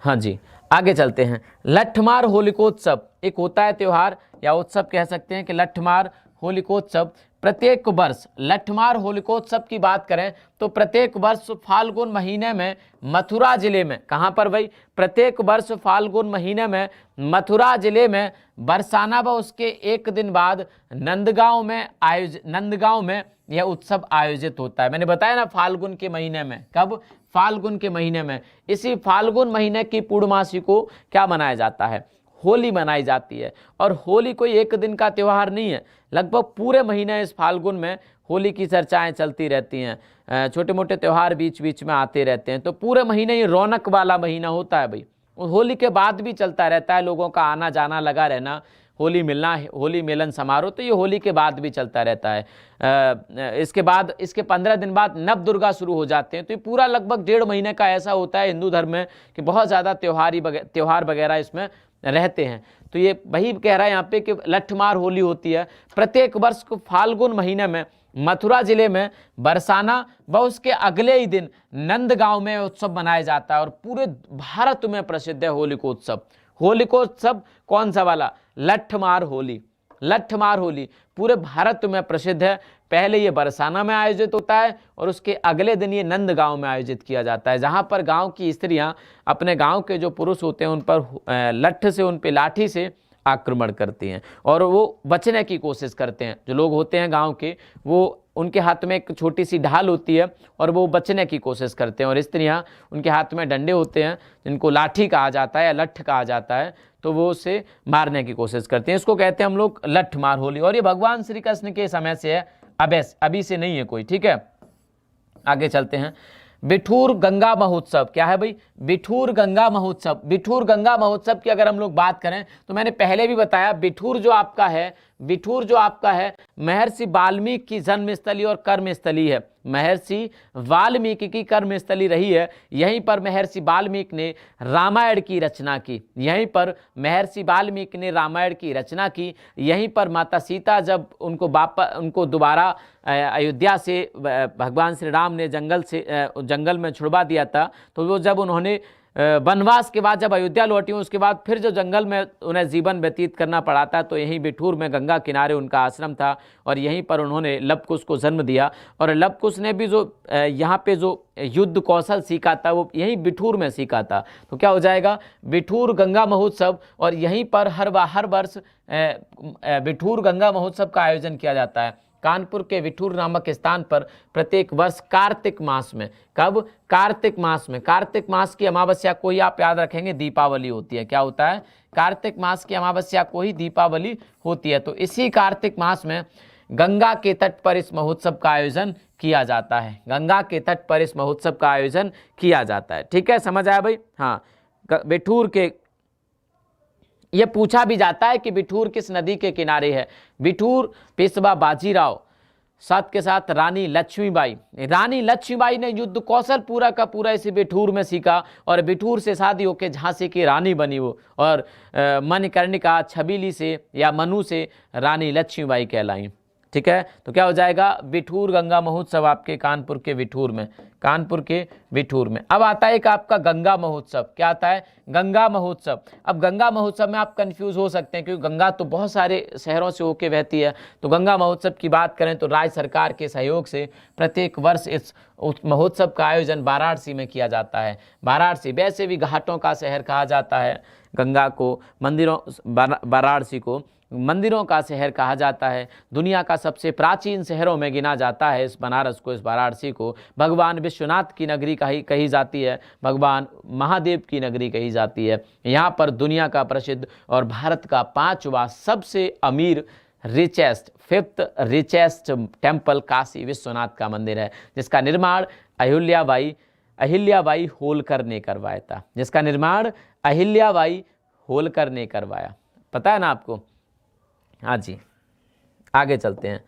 हाँ जी, आगे चलते हैं। लट्ठमार होलिकोत्सव एक होता है त्यौहार या उत्सव कह सकते हैं कि लट्ठमार होलिकोत्सव प्रत्येक वर्ष, लट्ठमार होलिकोत्सव की बात करें तो प्रत्येक वर्ष फाल्गुन महीने में मथुरा जिले में, कहाँ पर भाई? प्रत्येक वर्ष फाल्गुन महीने में मथुरा जिले में बरसाना व उसके एक दिन बाद नंदगांव में यह उत्सव आयोजित होता है। मैंने बताया ना फाल्गुन के महीने में, कब? फाल्गुन के महीने में। इसी फाल्गुन महीने की पूर्णमासी को क्या मनाया जाता है? होली मनाई जाती है। और होली कोई एक दिन का त्यौहार नहीं है, लगभग पूरे महीने इस फाल्गुन में होली की चर्चाएं चलती रहती हैं, छोटे मोटे त्यौहार बीच बीच में आते रहते हैं। तो पूरे महीने ही रौनक वाला महीना होता है भाई। होली के बाद भी चलता रहता है, लोगों का आना जाना लगा रहना, होली मिलना, होली मिलन समारोह, तो ये होली के बाद भी चलता रहता है। इसके बाद इसके 15 दिन बाद नव दुर्गा शुरू हो जाते हैं। तो ये पूरा लगभग 1.5 महीने का ऐसा होता है हिंदू धर्म में कि बहुत ज़्यादा त्यौहार वगैरह इसमें रहते हैं। तो ये वही कह रहा है यहाँ पे कि लट्ठमार होली होती है प्रत्येक वर्ष को फाल्गुन महीने में मथुरा जिले में बरसाना व उसके अगले ही दिन नंदगांव में उत्सव मनाया जाता है। और पूरे भारत में प्रसिद्ध है होलिकोत्सव। होलिकोत्सव कौन सा वाला? लट्ठमार होली। लट्ठमार होली पूरे भारत में प्रसिद्ध है। पहले ये बरसाना में आयोजित होता है और उसके अगले दिन ये नंदगांव में आयोजित किया जाता है, जहाँ पर गांव की स्त्रियां अपने गांव के जो पुरुष होते हैं उन पर लट्ठ से, उन पे लाठी से आक्रमण करती हैं और वो बचने की कोशिश करते हैं। जो लोग होते हैं गांव के, वो उनके हाथ में एक छोटी सी ढाल होती है और वो बचने की कोशिश करते हैं, और स्त्रियां उनके हाथ में डंडे होते हैं जिनको लाठी कहा जाता है या लट्ठ कहा जाता है, तो वो उसे मारने की कोशिश करते हैं। इसको कहते हैं हम लोग लट्ठमार होली। और ये भगवान श्री कृष्ण के समय से है, अभी से नहीं है कोई, ठीक है। आगे चलते हैं। बिठूर गंगा महोत्सव क्या है भाई? बिठूर गंगा महोत्सव। बिठूर गंगा महोत्सव की अगर हम लोग बात करें तो मैंने पहले भी बताया, बिठूर जो आपका है महर्षि वाल्मीकि की जन्मस्थली और कर्मस्थली है। महर्षि वाल्मीकि की कर्मस्थली रही है। यहीं पर महर्षि वाल्मीकि ने रामायण की रचना की। यहीं पर महर्षि वाल्मीकि ने रामायण की रचना की। यहीं पर माता सीता जब उनको दोबारा अयोध्या से भगवान श्री राम ने जंगल में छुड़वा दिया था, तो वो जब उन्होंने वनवास के बाद जब अयोध्या लौटी, उसके बाद फिर जो जंगल में उन्हें जीवन व्यतीत करना पड़ा था, तो यहीं बिठूर में गंगा किनारे उनका आश्रम था और यहीं पर उन्होंने लवकुश को जन्म दिया। और लवकुश ने भी जो यहाँ पे जो युद्ध कौशल सीखा था वो यहीं बिठूर में सीखा था। तो क्या हो जाएगा? बिठूर गंगा महोत्सव। और यहीं पर हर वर्ष बिठूर गंगा महोत्सव का आयोजन किया जाता है। कानपुर के विठूर नामक स्थान पर प्रत्येक वर्ष कार्तिक मास में, कब? कार्तिक मास में। कार्तिक मास की अमावस्या को ही आप याद रखेंगे दीपावली होती है। क्या होता है? कार्तिक मास की अमावस्या को ही दीपावली होती है। तो इसी कार्तिक मास में गंगा के तट पर इस महोत्सव का आयोजन किया जाता है। गंगा के तट पर इस महोत्सव का आयोजन किया जाता है। ठीक है, समझ आया भाई? हाँ, बिठूर के, ये पूछा भी जाता है कि बिठूर किस नदी के किनारे है। बिठूर पेशवा बाजीराव साथ के साथ रानी लक्ष्मीबाई, रानी लक्ष्मीबाई ने युद्ध कौशल पूरा का पूरा इसी बिठूर में सीखा और बिठूर से शादी होकर झांसी की रानी बनी वो, और मणिकर्णिका छबीली से या मनु से रानी लक्ष्मीबाई कहलाई। ठीक है, तो क्या हो जाएगा? बिठूर गंगा महोत्सव आपके कानपुर के बिठूर में, कानपुर के बिठूर में। अब आता है एक आपका गंगा महोत्सव। क्या आता है? गंगा महोत्सव। अब गंगा महोत्सव में आप कंफ्यूज हो सकते हैं क्योंकि गंगा तो बहुत सारे शहरों से होके बहती है। तो गंगा महोत्सव की बात करें तो राज्य सरकार के सहयोग से प्रत्येक वर्ष इस महोत्सव का आयोजन वाराणसी में किया जाता है। वाराणसी वैसे भी घाटों का शहर कहा जाता है गंगा को, मंदिरों, वाराणसी को मंदिरों का शहर कहा जाता है। दुनिया का सबसे प्राचीन शहरों में गिना जाता है इस बनारस को, इस वाराणसी को। भगवान विश्वनाथ की नगरी कही जाती है, भगवान महादेव की नगरी कही जाती है। यहाँ पर दुनिया का प्रसिद्ध और भारत का 5वां सबसे अमीर fifth richest temple Kashi Vishwanath का मंदिर है, जिसका निर्माण अहिल्याबाई होलकर ने करवाया था। जिसका निर्माण अहिल्याबाई होलकर ने करवाया। पता है ना आपको? हाँ जी, आगे चलते हैं।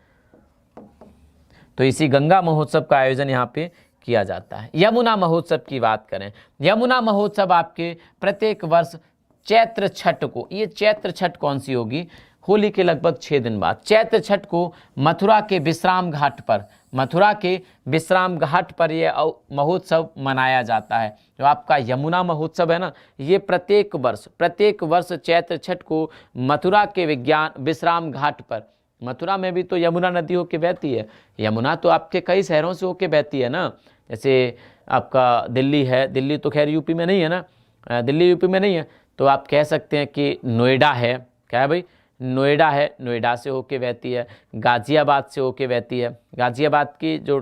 तो इसी गंगा महोत्सव का आयोजन यहाँ पे किया जाता है। यमुना महोत्सव की बात करें, यमुना महोत्सव आपके प्रत्येक वर्ष चैत्र छठ को, ये चैत्र छठ कौन सी होगी? होली के लगभग 6 दिन बाद चैत्र छठ को मथुरा के विश्राम घाट पर, मथुरा के विश्राम घाट पर यह महोत्सव मनाया जाता है। जो आपका यमुना महोत्सव है ना, ये प्रत्येक वर्ष चैत्र छठ को मथुरा के विश्राम घाट पर, मथुरा में भी तो यमुना नदी होके बहती है। यमुना तो आपके कई शहरों से होके बहती है ना, जैसे आपका दिल्ली है, दिल्ली तो खैर यूपी में नहीं है ना, दिल्ली यूपी में नहीं है, तो आप कह सकते हैं कि नोएडा है। क्या है भाई? नोएडा है, नोएडा से होके बहती है। गाज़ियाबाद से होके बहती है, गाज़ियाबाद की जो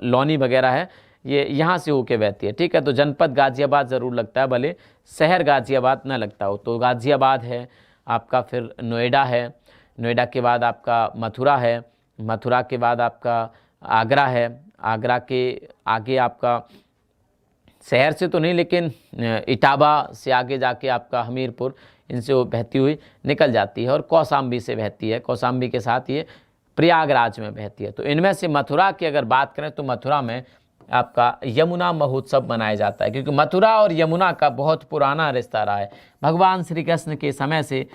लौनी वगैरह है ये यहाँ से होके बहती है। ठीक है, तो जनपद गाज़ियाबाद ज़रूर लगता है, भले शहर गाज़ियाबाद ना लगता हो। तो गाज़ियाबाद है आपका, फिर नोएडा है, नोएडा के बाद आपका मथुरा है, मथुरा के बाद आपका आगरा है, आगरा के आगे आपका शहर से तो नहीं लेकिन इटावा से आगे जाके आपका हमीरपुर, इनसे वो बहती हुई निकल जाती है, और कौशाम्बी से बहती है, कौशाम्बी के साथ ये प्रयागराज में बहती है। तो इनमें से मथुरा की अगर बात करें तो मथुरा में आपका यमुना महोत्सव मनाया जाता है, क्योंकि मथुरा और यमुना का बहुत पुराना रिश्ता रहा है। भगवान श्री कृष्ण के समय से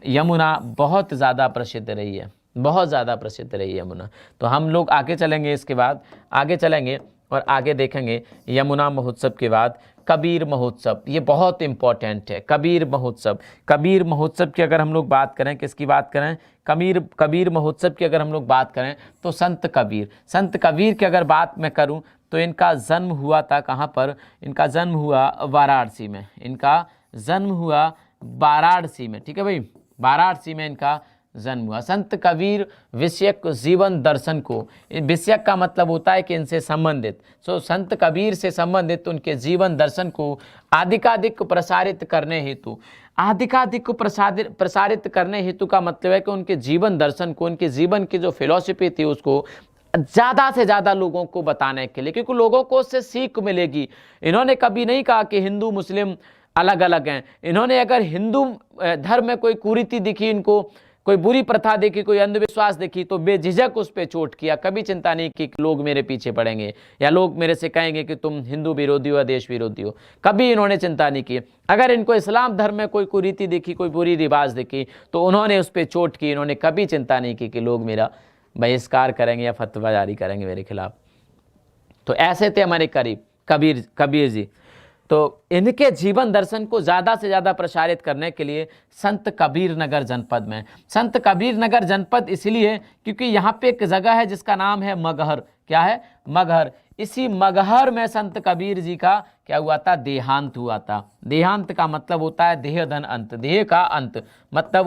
यमुना बहुत ज़्यादा प्रसिद्ध रही है, बहुत ज़्यादा प्रसिद्ध रही है यमुना। तो हम लोग आगे चलेंगे, इसके बाद आगे चलेंगे और आगे देखेंगे यमुना महोत्सव के बाद कबीर महोत्सव। ये बहुत इंपॉर्टेंट है, कबीर महोत्सव। कबीर महोत्सव की अगर हम लोग बात करें, किसकी बात करें? कबीर महोत्सव की अगर हम लोग बात करें तो संत कबीर की अगर बात मैं करूं तो इनका जन्म हुआ था कहाँ पर? इनका जन्म हुआ वाराणसी में, इनका जन्म हुआ वाराणसी में। ठीक है भाई, वाराणसी में इनका जन्म हुआ। संत कबीर विषयक जीवन दर्शन को, विषयक का मतलब होता है कि इनसे संबंधित, संत कबीर से संबंधित उनके जीवन दर्शन को अधिकाधिक प्रसारित करने हेतु, अधिकाधिक प्रसारित करने हेतु का मतलब है कि उनके जीवन दर्शन को, उनके जीवन की जो फिलॉसफी थी उसको ज़्यादा से ज़्यादा लोगों को बताने के लिए, क्योंकि लोगों को उससे सीख मिलेगी। इन्होंने कभी नहीं कहा कि हिंदू मुस्लिम अलग अलग हैं। इन्होंने अगर हिंदू धर्म में कोई कुरीति दिखी, इनको कोई बुरी प्रथा देखी, कोई अंधविश्वास देखी, तो बेझिझक उस पर चोट किया। कभी चिंता नहीं की कि लोग मेरे पीछे पड़ेंगे या लोग मेरे से कहेंगे कि तुम हिंदू विरोधी हो या देश विरोधी हो। कभी इन्होंने चिंता नहीं की। अगर इनको इस्लाम धर्म में कोई कुरीति दिखी, कोई बुरी रिवाज दिखी, तो उन्होंने उस पर चोट की। इन्होंने कभी चिंता नहीं की कि लोग मेरा बहिष्कार करेंगे या फतवा जारी करेंगे मेरे खिलाफ। तो ऐसे थे हमारे कबीर जी। तो इनके जीवन दर्शन को ज़्यादा से ज़्यादा प्रसारित करने के लिए संत कबीर नगर जनपद में, संत कबीर नगर जनपद इसलिए क्योंकि यहाँ पे एक जगह है जिसका नाम है मगहर। क्या है? मगहर। इसी मगहर में संत कबीर जी का क्या हुआ था? देहांत हुआ था। देहांत का मतलब होता है देह धन अंत, देह का अंत, मतलब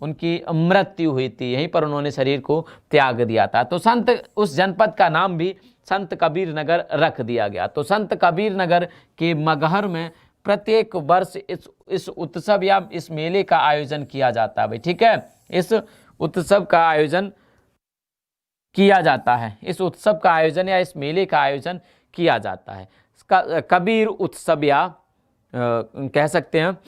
उनकी मृत्यु हुई थी, यहीं पर उन्होंने शरीर को त्याग दिया था। तो संत उस जनपद का नाम भी संत कबीर नगर रख दिया गया। तो संत कबीर नगर के मगहर में प्रत्येक वर्ष इस उत्सव या इस मेले का आयोजन किया जाता है भाई, ठीक है। इस उत्सव का आयोजन किया जाता है, इस उत्सव का आयोजन या इस मेले का आयोजन किया जाता है। कबीर उत्सव या कह सकते हैं,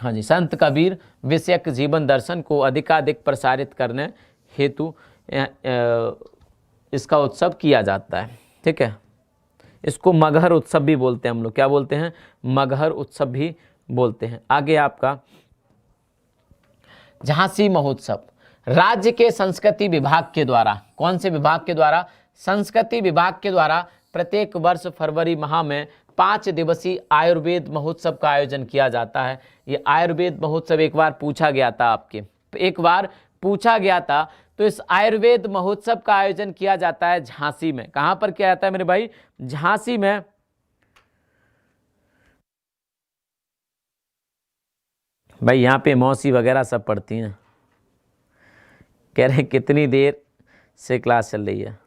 हाँ जी, संत कबीर विषयक जीवन दर्शन को अधिकाधिक प्रसारित करने हेतु इसका उत्सव किया जाता है, ठीक है। इसको मगहर उत्सव भी बोलते हैं हम लोग, क्या बोलते हैं, मगहर उत्सव भी बोलते हैं। आगे आपका झांसी महोत्सव राज्य के संस्कृति विभाग के द्वारा, कौन से विभाग के द्वारा, संस्कृति विभाग के द्वारा प्रत्येक वर्ष फरवरी माह में 5 दिवसीय आयुर्वेद महोत्सव का आयोजन किया जाता है। ये आयुर्वेद महोत्सव एक बार पूछा गया था आपके, एक बार पूछा गया था। तो इस आयुर्वेद महोत्सव का आयोजन किया जाता है झांसी में। कहां पर किया जाता है मेरे भाई, झांसी में। भाई यहाँ पे मौसी वगैरह सब पढ़ती हैं, कह रहे हैं कितनी देर से क्लास चल रही है।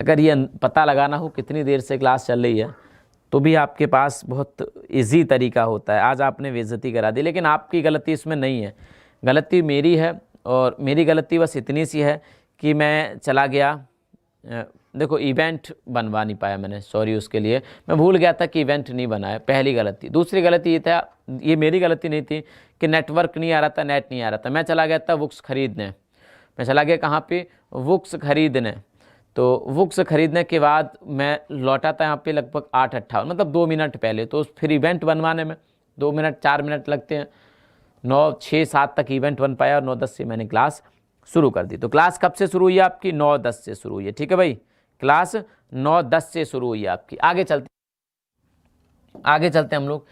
अगर ये पता लगाना हो कितनी देर से क्लास चल रही है तो भी आपके पास बहुत इजी तरीका होता है। आज आपने बेइज्जती करा दी, लेकिन आपकी गलती इसमें नहीं है, गलती मेरी है। और मेरी गलती बस इतनी सी है कि मैं चला गया, देखो इवेंट बनवा नहीं पाया मैंने, सॉरी उसके लिए। मैं भूल गया था कि इवेंट नहीं बनाया, पहली गलती। दूसरी गलती ये था, ये मेरी गलती नहीं थी कि नेटवर्क नहीं आ रहा था, नेट नहीं आ रहा था। मैं चला गया था बुक्स खरीदने, मैं चला गया कहाँ पे, बुक्स खरीदने। तो बुक्स खरीदने के बाद मैं लौटा था यहाँ पे लगभग 8:58, मतलब 2 मिनट पहले। तो फिर इवेंट बनवाने में 2 मिनट 4 मिनट लगते हैं। 9, 6, 7 तक इवेंट बन पाया और 9:10 से मैंने क्लास शुरू कर दी। तो क्लास कब से शुरू हुई है आपकी, 9:10 से शुरू हुई है, ठीक है भाई। क्लास 9:10 से शुरू हुई है आपकी। आगे चलते हम लोग।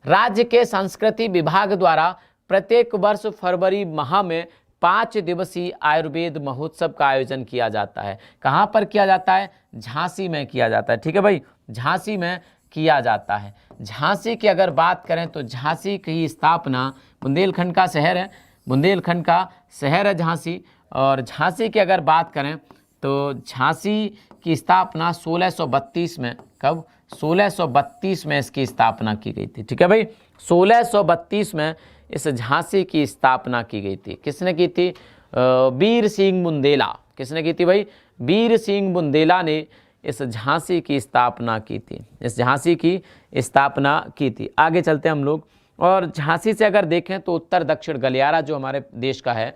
राज्य के संस्कृति विभाग द्वारा प्रत्येक वर्ष फरवरी माह में 5 दिवसीय आयुर्वेद महोत्सव का आयोजन किया जाता है। कहाँ पर किया जाता है, झांसी में किया जाता है, ठीक है भाई, झांसी में किया जाता है। झांसी की अगर बात करें तो झांसी की स्थापना, बुंदेलखंड का शहर है, बुंदेलखंड का शहर है झांसी। और झांसी की अगर बात करें तो झांसी की स्थापना 1632 में, कब, 1632 में इसकी स्थापना की गई थी, ठीक है भाई। 1632 में इस झांसी की स्थापना की गई थी। किसने की थी, वीर सिंह बुंदेला। किसने की थी भाई, वीर सिंह बुंदेला ने इस झांसी की स्थापना की थी, इस झांसी की स्थापना की थी। आगे चलते हैं हम लोग। और झांसी से अगर देखें तो उत्तर दक्षिण गलियारा जो हमारे देश का है,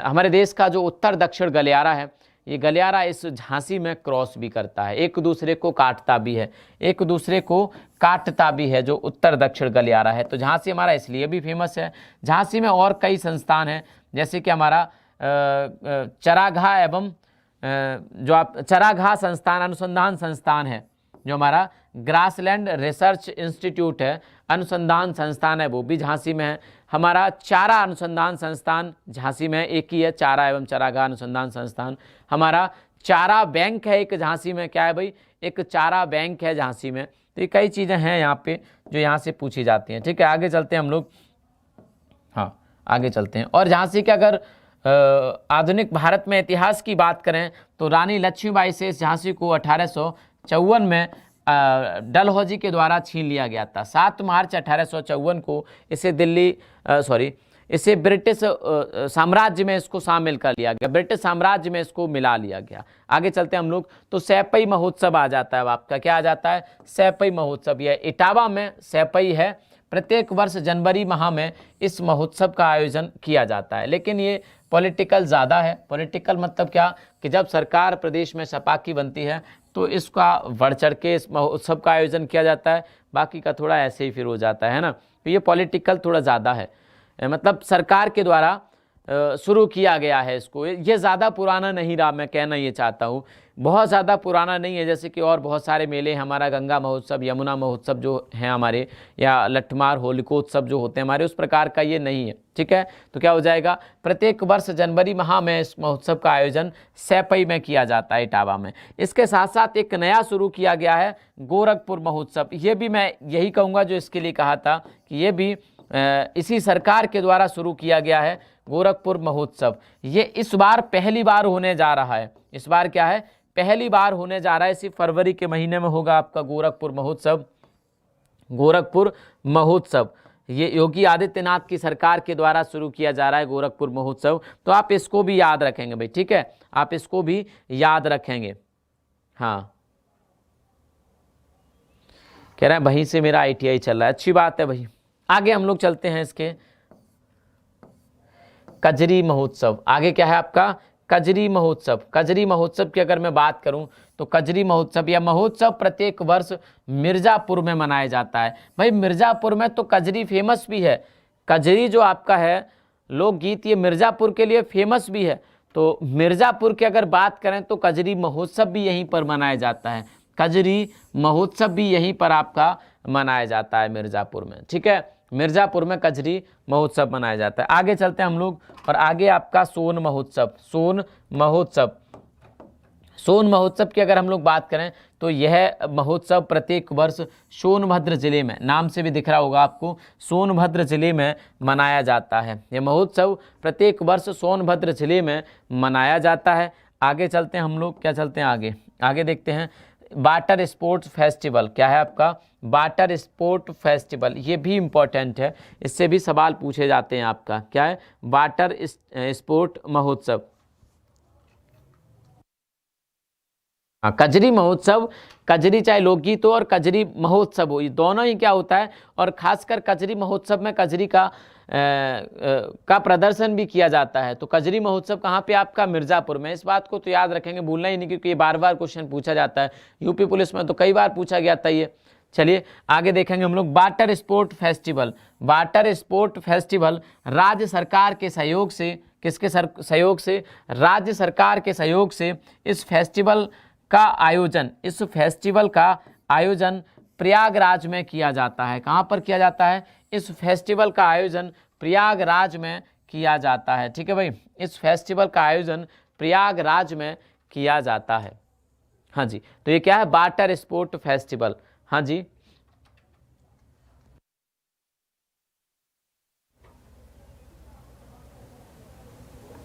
हमारे देश का जो उत्तर दक्षिण गलियारा है, ये गलियारा इस झांसी में क्रॉस भी करता है, एक दूसरे को काटता भी है, एक दूसरे को काटता भी है, जो उत्तर दक्षिण गलियारा है। तो झांसी हमारा इसलिए भी फेमस है। झांसी में और कई संस्थान हैं, जैसे कि हमारा चरागाह एवं जो आप चरागाह संस्थान, अनुसंधान संस्थान है, जो हमारा ग्रासलैंड रिसर्च इंस्टीट्यूट है, अनुसंधान संस्थान है, वो भी झांसी में है। हमारा चारा अनुसंधान संस्थान झांसी में एक ही है, चारा एवं चरागाह अनुसंधान संस्थान। हमारा चारा बैंक है एक झांसी में, क्या है भाई, एक चारा बैंक है झांसी में। तो ये कई चीज़ें हैं यहाँ पे जो यहाँ से पूछी जाती हैं, ठीक है। आगे चलते हैं हम लोग, हाँ आगे चलते हैं। और झांसी के अगर आधुनिक भारत में इतिहास की बात करें तो रानी लक्ष्मीबाई से इस झांसी को 1854 में डलहौजी के द्वारा छीन लिया गया था। 7 मार्च 1854 को इसे ब्रिटिश साम्राज्य में इसको शामिल कर लिया गया, ब्रिटिश साम्राज्य में इसको मिला लिया गया। आगे चलते हैं हम लोग। तो सैपई महोत्सव आ जाता है आपका, क्या आ जाता है, सैपई महोत्सव। यह इटावा में सैपई है। प्रत्येक वर्ष जनवरी माह में इस महोत्सव का आयोजन किया जाता है। लेकिन ये पॉलिटिकल ज़्यादा है। पॉलिटिकल मतलब क्या, कि जब सरकार प्रदेश में सपा की बनती है तो इसका बढ़ चढ़ के इस महोत्सव का आयोजन किया जाता है, बाकी का थोड़ा ऐसे ही फिर हो जाता है ना। तो ये पॉलिटिकल थोड़ा ज़्यादा है, मतलब सरकार के द्वारा शुरू किया गया है इसको। ये ज़्यादा पुराना नहीं रहा, मैं कहना ये चाहता हूँ, बहुत ज़्यादा पुराना नहीं है। जैसे कि और बहुत सारे मेले, हमारा गंगा महोत्सव, यमुना महोत्सव जो हैं हमारे, या लट्ठमार होलिकोत्सव जो होते हैं हमारे, उस प्रकार का ये नहीं है, ठीक है। तो क्या हो जाएगा, प्रत्येक वर्ष जनवरी माह में इस महोत्सव का आयोजन सैपई में किया जाता है, इटावा में। इसके साथ साथ एक नया शुरू किया गया है गोरखपुर महोत्सव। ये भी मैं यही कहूँगा जो इसके लिए कहा था कि ये भी इसी सरकार के द्वारा शुरू किया गया है गोरखपुर महोत्सव। ये इस बार पहली बार होने जा रहा है। इस बार क्या है, पहली बार होने जा रहा है। इसी फरवरी के महीने में होगा आपका गोरखपुर महोत्सव। गोरखपुर महोत्सव ये योगी आदित्यनाथ की सरकार के द्वारा शुरू किया जा रहा है गोरखपुर महोत्सव। तो आप इसको भी याद रखेंगे भाई, ठीक है, आप इसको भी याद रखेंगे। हाँ, कह रहे हैं वहीं से मेरा ITI चल रहा है, अच्छी बात है भाई। आगे हम लोग चलते हैं इसके कजरी महोत्सव। आगे क्या है आपका कजरी महोत्सव। कजरी महोत्सव की अगर मैं बात करूं तो कजरी महोत्सव या महोत्सव प्रत्येक वर्ष मिर्जापुर में मनाया जाता है। भाई मिर्जापुर में तो कजरी फेमस भी है। कजरी जो आपका है लोकगीत, ये मिर्जापुर के लिए फेमस भी है। तो मिर्जापुर की अगर बात करें तो कजरी महोत्सव भी यहीं पर मनाया जाता है। कजरी महोत्सव भी यहीं पर आपका मनाया जाता है मिर्जापुर में, ठीक है। मिर्जापुर में कजरी महोत्सव मनाया जाता है। आगे चलते हैं हम लोग, और आगे आपका सोन महोत्सव। सोन महोत्सव, सोन महोत्सव की अगर हम लोग बात करें तो यह महोत्सव प्रत्येक वर्ष सोनभद्र जिले में, नाम से भी दिख रहा होगा आपको, सोनभद्र जिले में मनाया जाता है। यह महोत्सव प्रत्येक वर्ष सोनभद्र जिले में मनाया जाता है। आगे चलते हैं हम लोग, क्या चलते हैं आगे, आगे देखते हैं वाटर स्पोर्ट्स फेस्टिवल। क्या है आपका वाटर स्पोर्ट फेस्टिवल, ये भी इम्पोर्टेंट है, इससे भी सवाल पूछे जाते हैं आपका। क्या है वाटर स्पोर्ट महोत्सव। कजरी महोत्सव, कजरी चाहे लोकगीत हो और कजरी महोत्सव हो, ये दोनों ही क्या होता है, और खासकर कजरी महोत्सव में कजरी का प्रदर्शन भी किया जाता है। तो कजरी महोत्सव कहाँ पे आपका मिर्जापुर में। इस बात को तो याद रखेंगे, भूलना ही नहीं, क्योंकि ये बार बार क्वेश्चन पूछा जाता है। यूपी पुलिस में तो कई बार पूछा गया था ये। चलिए आगे देखेंगे हम लोग water sport festival. Water sport festival राज्य सरकार के सहयोग से, किसके सहयोग से, राज्य सरकार के सहयोग से इस फेस्टिवल का आयोजन, इस फेस्टिवल का आयोजन प्रयागराज में किया जाता है। कहाँ पर किया जाता है, इस फेस्टिवल का आयोजन प्रयागराज में किया जाता है, ठीक है भाई। इस फेस्टिवल का आयोजन प्रयागराज में किया जाता है। हाँ जी, तो ये क्या है वाटर स्पोर्ट फेस्टिवल। हाँ जी,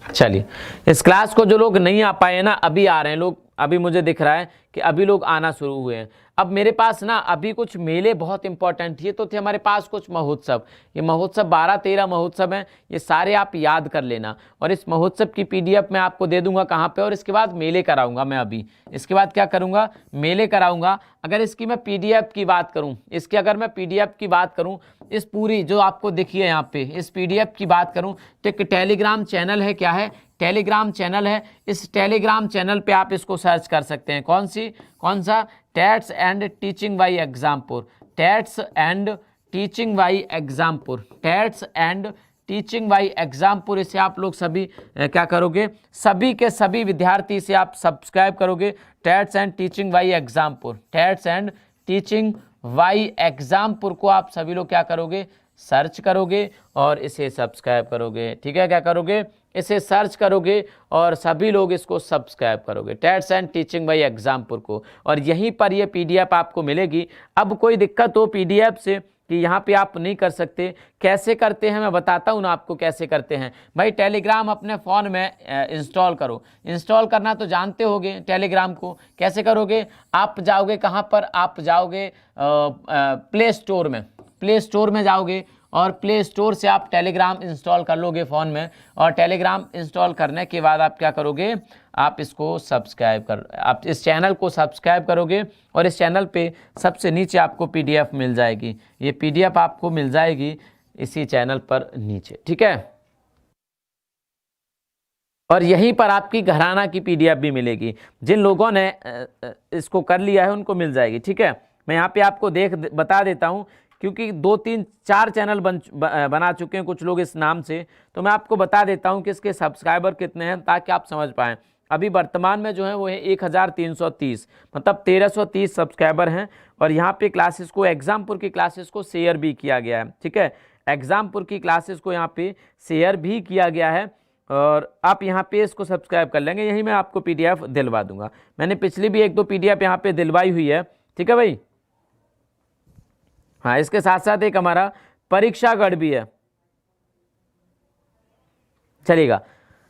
चलिए इस क्लास को जो लोग नहीं आ पाए हैं ना, अभी आ रहे हैं लोग, अभी मुझे दिख रहा है कि अभी लोग आना शुरू हुए हैं। अब मेरे पास ना अभी कुछ मेले बहुत इंपॉर्टेंट ये तो थे हमारे पास, कुछ महोत्सव, ये महोत्सव 12-13 महोत्सव हैं, ये सारे आप याद कर लेना। और इस महोत्सव की PDF मैं आपको दे दूंगा कहाँ पे, और इसके बाद मेले कराऊंगा मैं। अभी इसके बाद क्या करूंगा, मेले कराऊंगा। अगर इसकी मैं PDF की बात करूं, इसकी अगर मैं PDF की बात करूं, इस पूरी जो आपको दिखिए यहाँ पे, इस PDF की बात करूं तो एक टेलीग्राम चैनल है। क्या है, टेलीग्राम चैनल है। इस टेलीग्राम चैनल पे आप इसको सर्च कर सकते हैं। कौन सा, TETs and teaching by Exampur. TETs and teaching by Exampur, TETs and teaching by Exampur. इसे आप लोग सभी क्या करोगे, सभी के सभी विद्यार्थी से आप सब्सक्राइब करोगे। TETs and teaching by Exampur, TETs and teaching by Exampur को आप सभी लोग क्या करोगे, सर्च करोगे और इसे सब्सक्राइब करोगे, ठीक है। क्या करोगे, इसे सर्च करोगे और सभी लोग इसको सब्सक्राइब करोगे, TETs and teaching by Exampur को, और यहीं पर ये PDF आपको मिलेगी। अब कोई दिक्कत हो PDF से कि यहाँ पे आप नहीं कर सकते, कैसे करते हैं मैं बताता हूँ ना आपको कैसे करते हैं। भाई टेलीग्राम अपने फ़ोन में इंस्टॉल करो। इंस्टॉल करना तो जानते होगे टेलीग्राम को, कैसे करोगे, आप जाओगे कहाँ पर, आप जाओगे प्ले स्टोर में, प्ले स्टोर में जाओगे और प्ले स्टोर से आप टेलीग्राम इंस्टॉल कर लोगे फ़ोन में। और टेलीग्राम इंस्टॉल करने के बाद आप क्या करोगे, आप इसको सब्सक्राइब आप इस चैनल को सब्सक्राइब करोगे और इस चैनल पे सबसे नीचे आपको PDF मिल जाएगी। ये PDF आपको मिल जाएगी इसी चैनल पर नीचे, ठीक है। और यहीं पर आपकी घराना की PDF भी मिलेगी। जिन लोगों ने इसको कर लिया है उनको मिल जाएगी, ठीक है। मैं यहाँ पे आपको बता देता हूँ, क्योंकि 2-3-4 चैनल बना चुके हैं कुछ लोग इस नाम से, तो मैं आपको बता देता हूं कि इसके सब्सक्राइबर कितने हैं ताकि आप समझ पाएं। अभी वर्तमान में जो है वो है 1330, मतलब 1330 सब्सक्राइबर हैं। और यहाँ पे क्लासेस को, एग्जामपुर की क्लासेस को शेयर भी किया गया है, ठीक है। एग्जामपुर की क्लासेस को यहाँ पे शेयर भी किया गया है और आप यहाँ पे इसको सब्सक्राइब कर लेंगे। यही मैं आपको PDF दिलवा दूंगा। मैंने पिछली भी 1-2 PDF यहाँ पे दिलवाई हुई है, ठीक है भाई। हाँ, इसके साथ साथ एक हमारा परीक्षागढ़ भी है, चलेगा।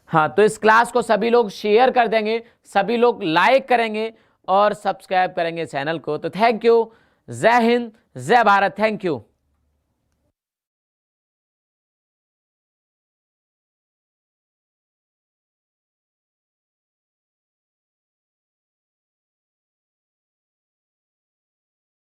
हाँ, तो इस क्लास को सभी लोग शेयर कर देंगे, सभी लोग लाइक करेंगे और सब्सक्राइब करेंगे चैनल को। तो थैंक यू, जय हिंद, जय भारत, थैंक यू।